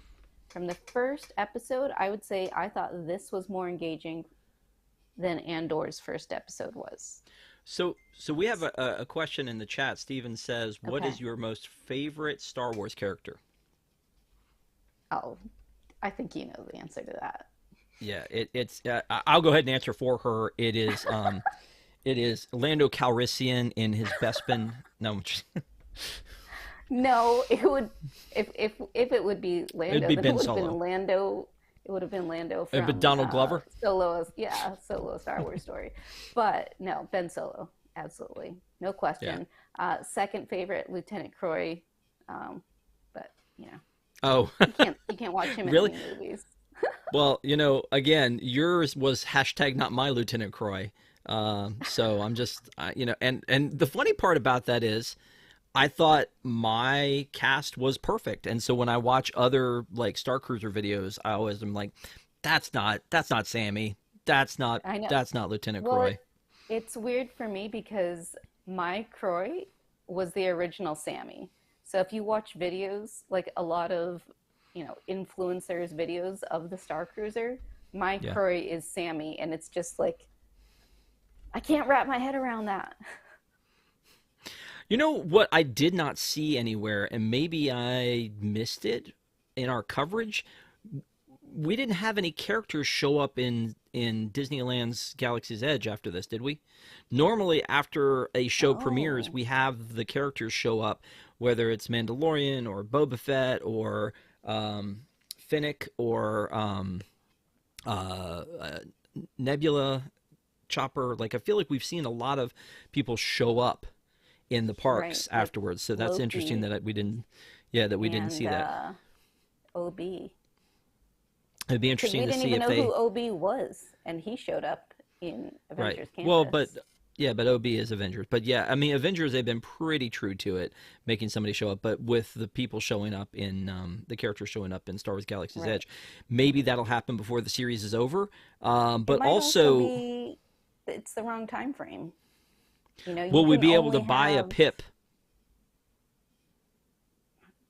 From the first episode, I would say I thought this was more engaging than Andor's first episode was. So we have a question in the chat. Steven says, "What Okay. is your most favorite Star Wars character?" Oh, I think you know the answer to that. Yeah, it's. I'll go ahead and answer for her. It is Lando Calrissian in his Bespin. No, No, it would if it would be it'd Lando, be then it Ben would have Solo. been Lando. It would have been Lando It'd be from Donald Glover. Solo. Yeah, Solo Star Wars story. But no, Ben Solo, absolutely, no Yeah. question. Second favorite, Lieutenant Croy. But Oh, you can't watch him in really? any movies. Well, again, yours was hashtag not my Lieutenant Croy. So I'm just, and the funny part about that is, I thought my cast was perfect, and so when I watch other like Star Cruiser videos, I always am like, that's not Sammy, I know. that's not Lieutenant Well, Croy. it's weird for me because my Croy was the original Sammy. So if you watch videos, like a lot of, influencers' videos of the Star Cruiser, my Yeah. Croy is Sammy, and it's just like I can't wrap my head around that. You know what I did not see anywhere, and maybe I missed it in our coverage. We didn't have any characters show up in Disneyland's Galaxy's Edge after this, did we? Normally, after a show premieres, Oh, we have the characters show up, whether it's Mandalorian or Boba Fett or Finnick or Nebula, Chopper. Like I feel like we've seen a lot of people show up in the right, parks like afterwards. So that's interesting Loki that we didn't, yeah, that we didn't and see that. OB. It'd be Because we interesting to didn't see even if know who they, OB was, and he showed up in right. Avengers Well, but Campus. yeah, but OB is Avengers. But yeah, I mean, Avengers, they've been pretty true to it, making somebody show up. But with the people showing up in, the characters showing up in Star Wars Galaxy's Right. Edge, maybe that'll happen before the series is over. It But might also also, be it's the wrong time frame. You will we can be able to only buy a have. pip?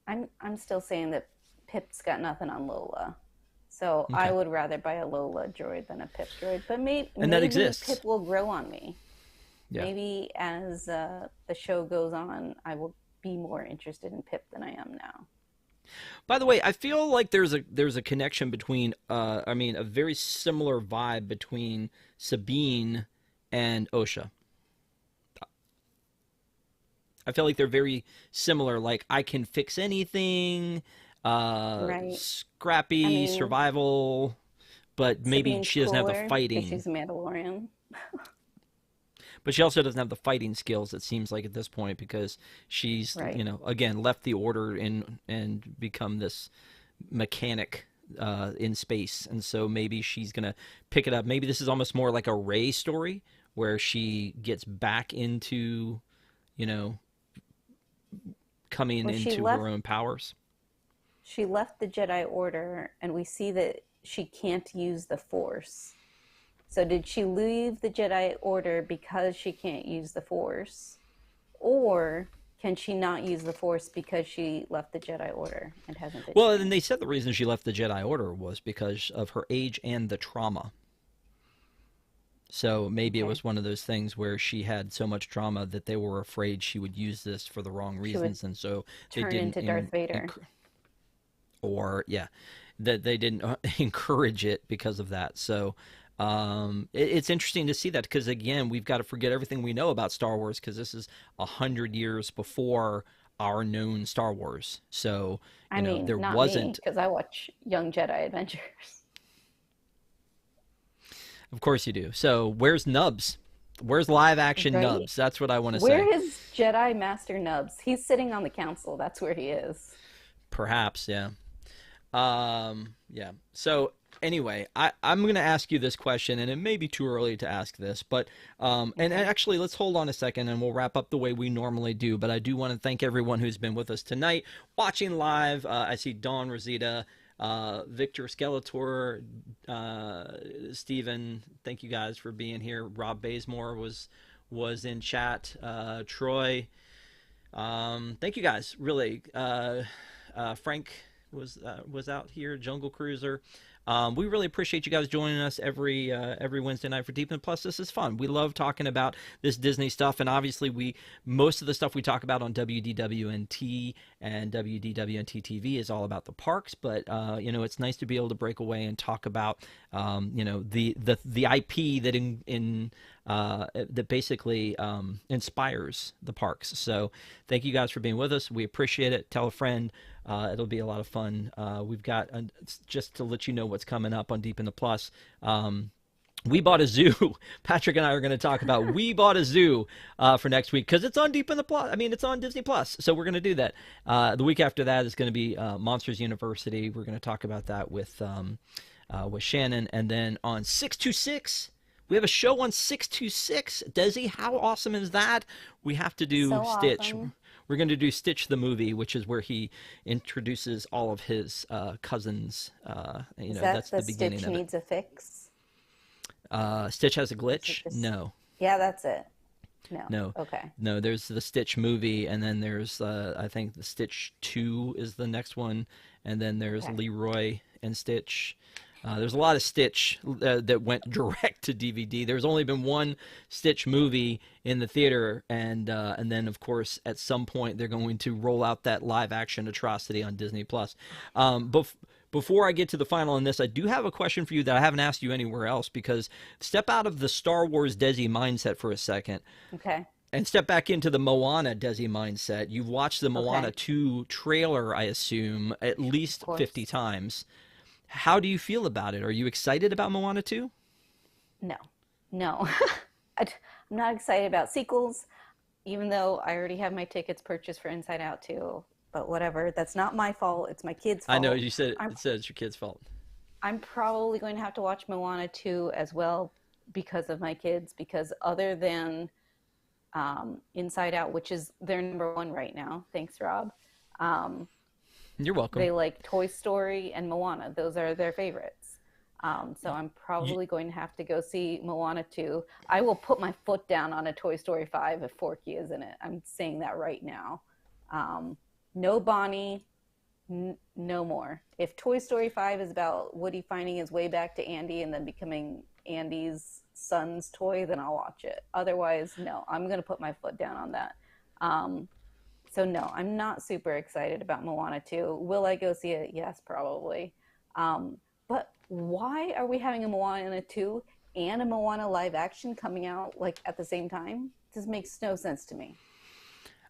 I'm still saying that Pip's got nothing on Lola. So I Okay. would rather buy a Lola droid than a Pip droid. But And that maybe exists. Pip will grow on me. Yeah. Maybe as the show goes on, I will be more interested in Pip than I am now. By the way, I feel like there's a connection between I mean a very similar vibe between Sabine and Osha. I feel like they're very similar. Like I can fix anything, Right. I scrappy mean, survival, but maybe Sabine's she doesn't have the cooler because fighting. she's a Mandalorian. But she also doesn't have the fighting skills. It seems like at this point because she's Right. again left the order and become this mechanic in space, and so maybe she's gonna pick it up. Maybe this is almost more like a Rey story where she gets back into you know coming Well, into her own powers. she left the Jedi Order, and we see that she can't use the Force. So did she leave the Jedi Order because she can't use the Force, or can she not use the Force because she left the Jedi Order and hasn't been Well, and they trained? said the reason she left the Jedi Order was because of her age and the trauma. So maybe it Okay. was one of those things where she had so much trauma that they were afraid she would use this for the wrong She would reasons, and so they turn didn't into Darth Vader. or yeah, that they didn't encourage it because of that. So it's interesting to see that because again, we've got to forget everything we know about Star Wars because this is 100 years before our known Star Wars. So I mean, there not me, wasn't. because I watch Young Jedi Adventures. Of course you do. So where's Nubs? Where's live action Right? Nubs? That's what I want to say. Where is Jedi Master Nubs? He's sitting on the council. That's where he is. Perhaps, yeah. Yeah. So anyway, I'm going to ask you this question, and it may be too early to ask this, but and Okay. actually, let's hold on a second, and we'll wrap up the way we normally do. But I do want to thank everyone who's been with us tonight, watching live. I see Dawn Rosita, Victor Skeletor, Stephen. Thank you guys for being here. Rob Bazemore was in chat. Troy. Thank you guys. Really. Frank was out here. Jungle Cruiser. We really appreciate you guys joining us every Wednesday night for Deep and Plus. This is fun. We love talking about this Disney stuff, and obviously most of the stuff we talk about on WDWNT and WDWNT TV is all about the parks. But it's nice to be able to break away and talk about the IP that basically inspires the parks. So thank you guys for being with us. We appreciate it. Tell a friend. It'll be a lot of fun. We've got just to let you know what's coming up on Deep in the Plus. We bought a zoo. Patrick and I are going to talk about we bought a zoo for next week because it's on Deep in the Plus. I mean, it's on Disney Plus, so we're going to do that. The week after that is going to be Monsters University. We're going to talk about that with Shannon, and then on 626. We have a show on 626. Desi, how awesome is that? We have to do So Stitch. awesome. We're going to do Stitch the movie, which is where he introduces all of his cousins. Is That's that the the beginning Stitch of it. needs a fix? Stitch has a Is it glitch? this? No, Yeah, that's it. No. no, Okay. no. There's the Stitch movie, and then there's I think the Stitch 2 is the next one, and then there's Okay. Leroy and Stitch. There's a lot of Stitch that went direct to DVD. There's only been one Stitch movie in the theater, and then of course at some point they're going to roll out that live action atrocity on Disney Plus. Before I get to the final on this, I do have a question for you that I haven't asked you anywhere else because step out of the Star Wars Desi mindset for a second Okay. and step back into the Moana Desi mindset. You've watched the Moana Okay. 2 trailer, I assume, at Of least 50 course. times. How do you feel about it? Are you excited about Moana 2? No. No. I'm not excited about sequels, even though I already have my tickets purchased for Inside Out too. But whatever. That's not my fault. It's my kid's I know fault. you said I'm it said it's your kid's fault. I'm probably going to have to watch Moana 2 as well because of my kids, because other than Inside Out, which is their number one right now, thanks, Rob, um, You're welcome. they like Toy Story and Moana. Those are their favorites. So I'm You, probably going to have to go see Moana 2. I will put my foot down on a Toy Story 5 if Forky is in it. I'm saying that right now. Um, no Bonnie, no more. If Toy Story 5 is about Woody finding his way back to Andy and then becoming Andy's son's toy, then I'll watch it. Otherwise, no, I'm going to put my foot down on that. Um, so, no, I'm not super excited about Moana 2. Will I go see it? Yes, probably. But why are we having a Moana 2 and a Moana live action coming out like at the same time? This makes no sense to me.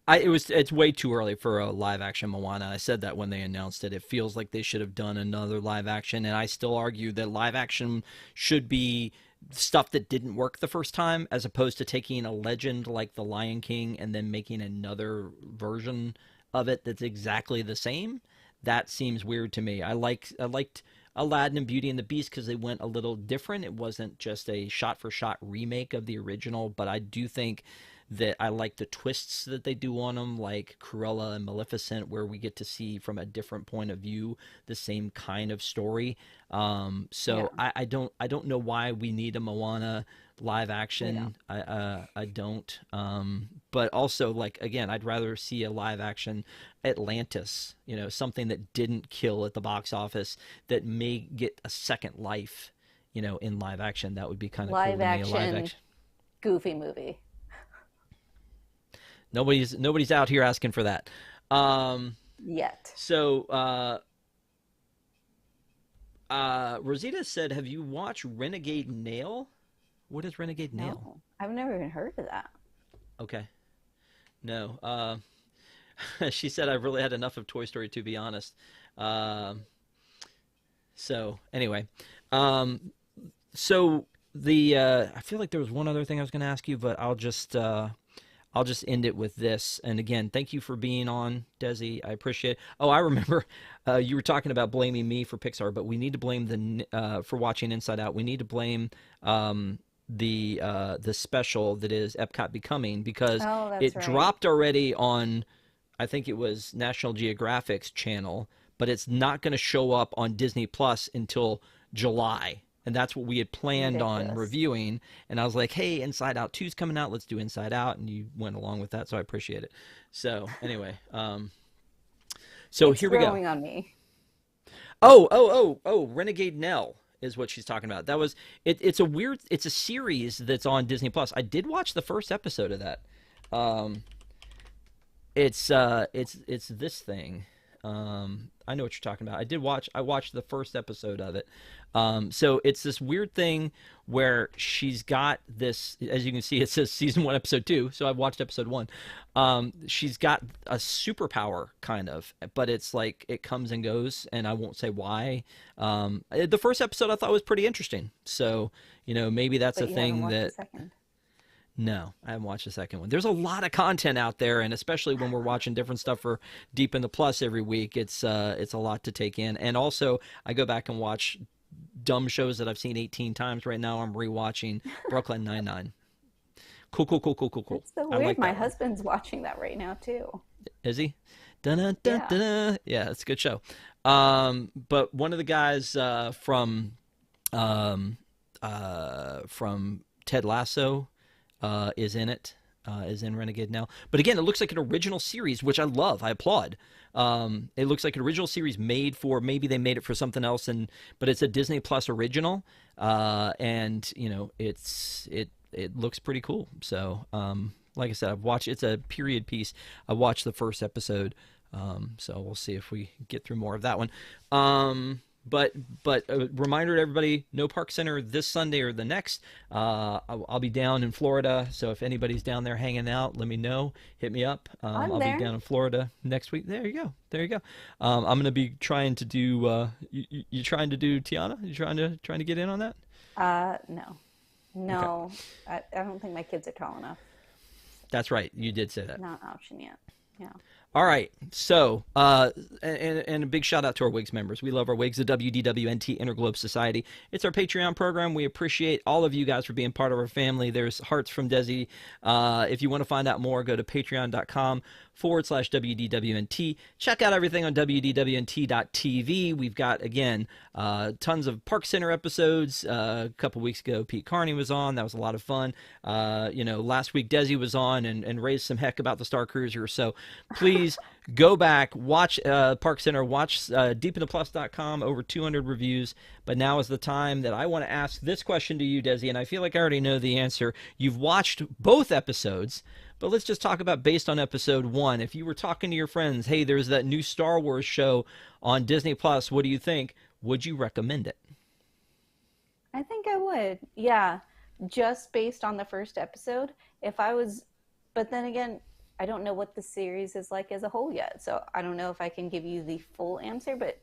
it's way too early for a live action Moana. I said that when they announced it. It feels like they should have done another live action, and I still argue that live action should be stuff that didn't work the first time, as opposed to taking a legend like The Lion King and then making another version of it that's exactly the same. That seems weird to me. I liked Aladdin and Beauty and the Beast because they went a little different. It wasn't just a shot for shot remake of the original, but I do think that I like the twists that they do on them, like Cruella and Maleficent, where we get to see from a different point of view the same kind of story. Yeah, So I don't know why we need a Moana live we don't. action. I don't. But also, like, again, I'd rather see a live action Atlantis. Something that didn't kill at the box office that may get a second life. In live action, that would be kind of cool Live to me. A live action action. Goofy movie. Nobody's out here asking for that. Um, Yet. so Rosita said, "Have you watched Renegade Nail? What is Renegade Nail?" No, I've never even heard of that. Okay, no. She said, "I've really had enough of Toy Story, to be honest." Um, so anyway, um, so the I feel like there was one other thing I was going to ask you, but I'll just end it with this. And again, thank you for being on, Desi. I appreciate it. Oh, I remember you were talking about blaming me for Pixar, but we need to blame for watching Inside Out. We need to blame the special that is Epcot Becoming, because Oh, that's it right. dropped already on, I think it was National Geographic's channel, but it's not going to show up on Disney Plus until July. And that's what we had planned on Ridiculous. reviewing. And I was like, hey, Inside Out 2's coming out. Let's do Inside Out. And you went along with that. So I appreciate it. So anyway, so It's here we go. growing on me. Oh, Renegade Nell is what she's talking about. That was it. It's a series that's on Disney Plus. I did watch the first episode of that. Um, it's this thing. I know what you're talking about. I watched the first episode of it. So it's this weird thing where she's got this, as you can see, it says season one, episode two. So I've watched episode one. She's got a superpower kind of, but it's like it comes and goes, and I won't say why. The first episode I thought was pretty interesting. So, maybe that's a But you haven't thing watched the that. second. No, I haven't watched the second one. There's a lot of content out there, and especially when we're watching different stuff for Deep in the Plus every week, it's a lot to take in. And also, I go back and watch dumb shows that I've seen 18 times. Right now, I'm rewatching Brooklyn Nine Nine. Cool, cool, cool, cool, cool, cool. That's so I weird. like My that one. husband's watching that right now too. Is he? Dun-dun-dun-dun. Yeah. Yeah, it's a good show. But one of the guys um, from Ted Lasso is in it, is in Renegade now. But again, it looks like an original series, which I love. I applaud. It looks like an original series made for, maybe they made it for something else, but it's a Disney Plus original, and it looks pretty cool. So, like I said, I've watched. It's a period piece. I watched the first episode, so we'll see if we get through more of that one. But a reminder to everybody: no Park Center this Sunday or the next. I'll be down in Florida, so if anybody's down there hanging out, let me know. Hit me up. I'm I'll be there. down in Florida next week. There you go. There you go. I'm gonna be trying to do. You trying to do Tiana? You trying to get in on that? No. Okay, No. I don't think my kids are tall enough. that's right. You did say that. Not an option yet. Yeah. All right. So, and a big shout out to our WIGS members. We love our WIGS, the WDWNT Interglobe Society. It's our Patreon program. We appreciate all of you guys for being part of our family. There's hearts from Desi. If you want to find out more, go to patreon.com/WDWNT. Check out everything on WDWNT.tv. We've got, again, tons of Park Center episodes. A couple weeks ago, Pete Carney was on. That was a lot of fun. Last week, Desi was on and raised some heck about the Star Cruiser. So please go back, watch Park Center, watch deepintheplus.com, over 200 reviews. But now is the time that I want to ask this question to you, Desi, and I feel like I already know the answer. You've watched both episodes, but let's just talk about based on episode one. If you were talking to your friends, hey, there's that new Star Wars show on Disney Plus, what do you think? Would you recommend it? I think I would. Yeah. Just based on the first episode. If I was, but then again, I don't know what the series is like as a whole yet. So I don't know if I can give you the full answer, but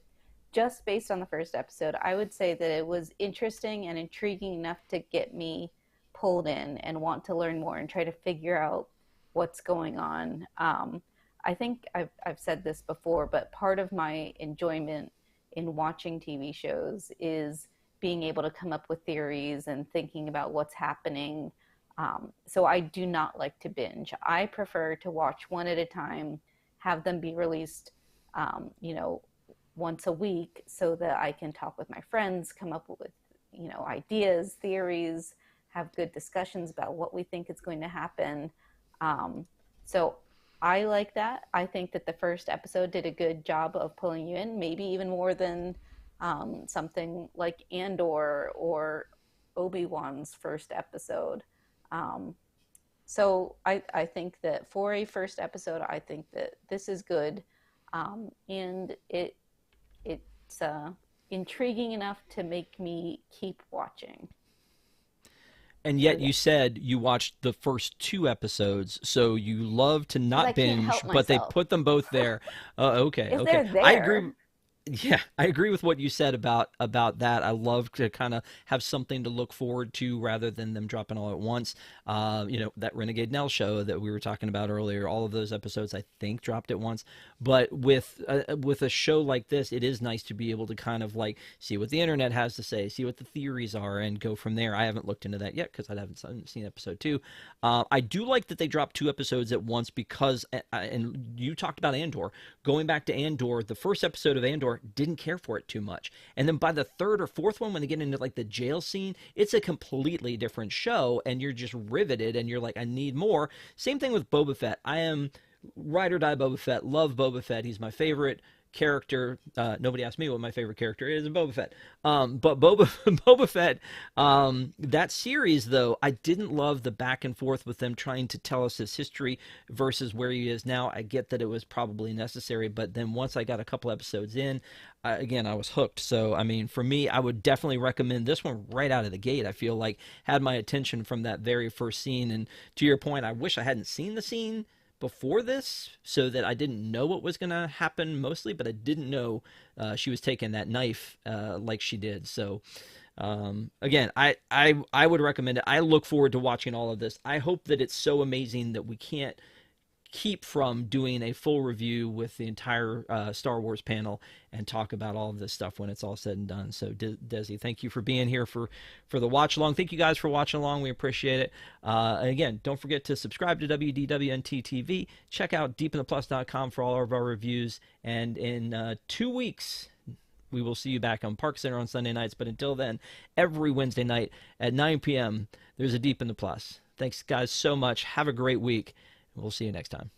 just based on the first episode, I would say that it was interesting and intriguing enough to get me pulled in and want to learn more and try to figure out what's going on. I think I've said this before, but part of my enjoyment in watching TV shows is being able to come up with theories and thinking about what's happening. So I do not like to binge. I prefer to watch one at a time, have them be released, you know, once a week so that I can talk with my friends, come up with, you know, ideas, theories, have good discussions about what we think is going to happen. So I like that. I think that the first episode did a good job of pulling you in, maybe even more than something like Andor or Obi-Wan's first episode. Um, so I think that for a first episode, I think that this is good, and it's intriguing enough to make me keep watching. And So yet yeah, you said you watched the first two episodes, so you love to because I not can't binge, help but they myself. put them both there. Okay, If okay. they're I agree. there, Yeah, I agree with what you said about that. I love to kind of have something to look forward to rather than them dropping all at once. You know, that Renegade Nell show that we were talking about earlier, all of those episodes I think dropped at once. But with a show like this, it is nice to be able to kind of like see what the internet has to say, see what the theories are, and go from there. I haven't looked into that yet because I haven't seen episode two. I do like that they dropped two episodes at once because, and you talked about Andor. Going back to Andor, the first episode of Andor didn't care for it too much. And then by the third or fourth one, when they get into like the jail scene, it's a completely different show and you're just riveted and you're like, I need more. Same thing with Boba Fett. I am ride or die Boba Fett. Love Boba Fett. He's my favorite character. Nobody asked me what my favorite character is in Boba Fett. But Boba Fett, that series though, I didn't love the back and forth with them trying to tell us his history versus where he is now. I get that it was probably necessary, but then once I got a couple episodes in, again, I was hooked. So I mean, for me, I would definitely recommend this one right out of the gate. I feel like had my attention from that very first scene. And to your point, I wish I hadn't seen the scene before this so that I didn't know what was going to happen mostly, but I didn't know she was taking that knife like she did. So again, I would recommend it. I look forward to watching all of this. I hope that it's so amazing that we can't keep from doing a full review with the entire Star Wars panel and talk about all of this stuff when it's all said and done. So, Desi, thank you for being here for the watch along. Thank you guys for watching along. We appreciate it. And again, don't forget to subscribe to WDWNT TV. Check out deepintheplus.com for all of our reviews. And in 2 weeks, we will see you back on Park Center on Sunday nights. But until then, every Wednesday night at 9 p.m., there's a Deep in the Plus. Thanks, guys, so much. Have a great week. We'll see you next time.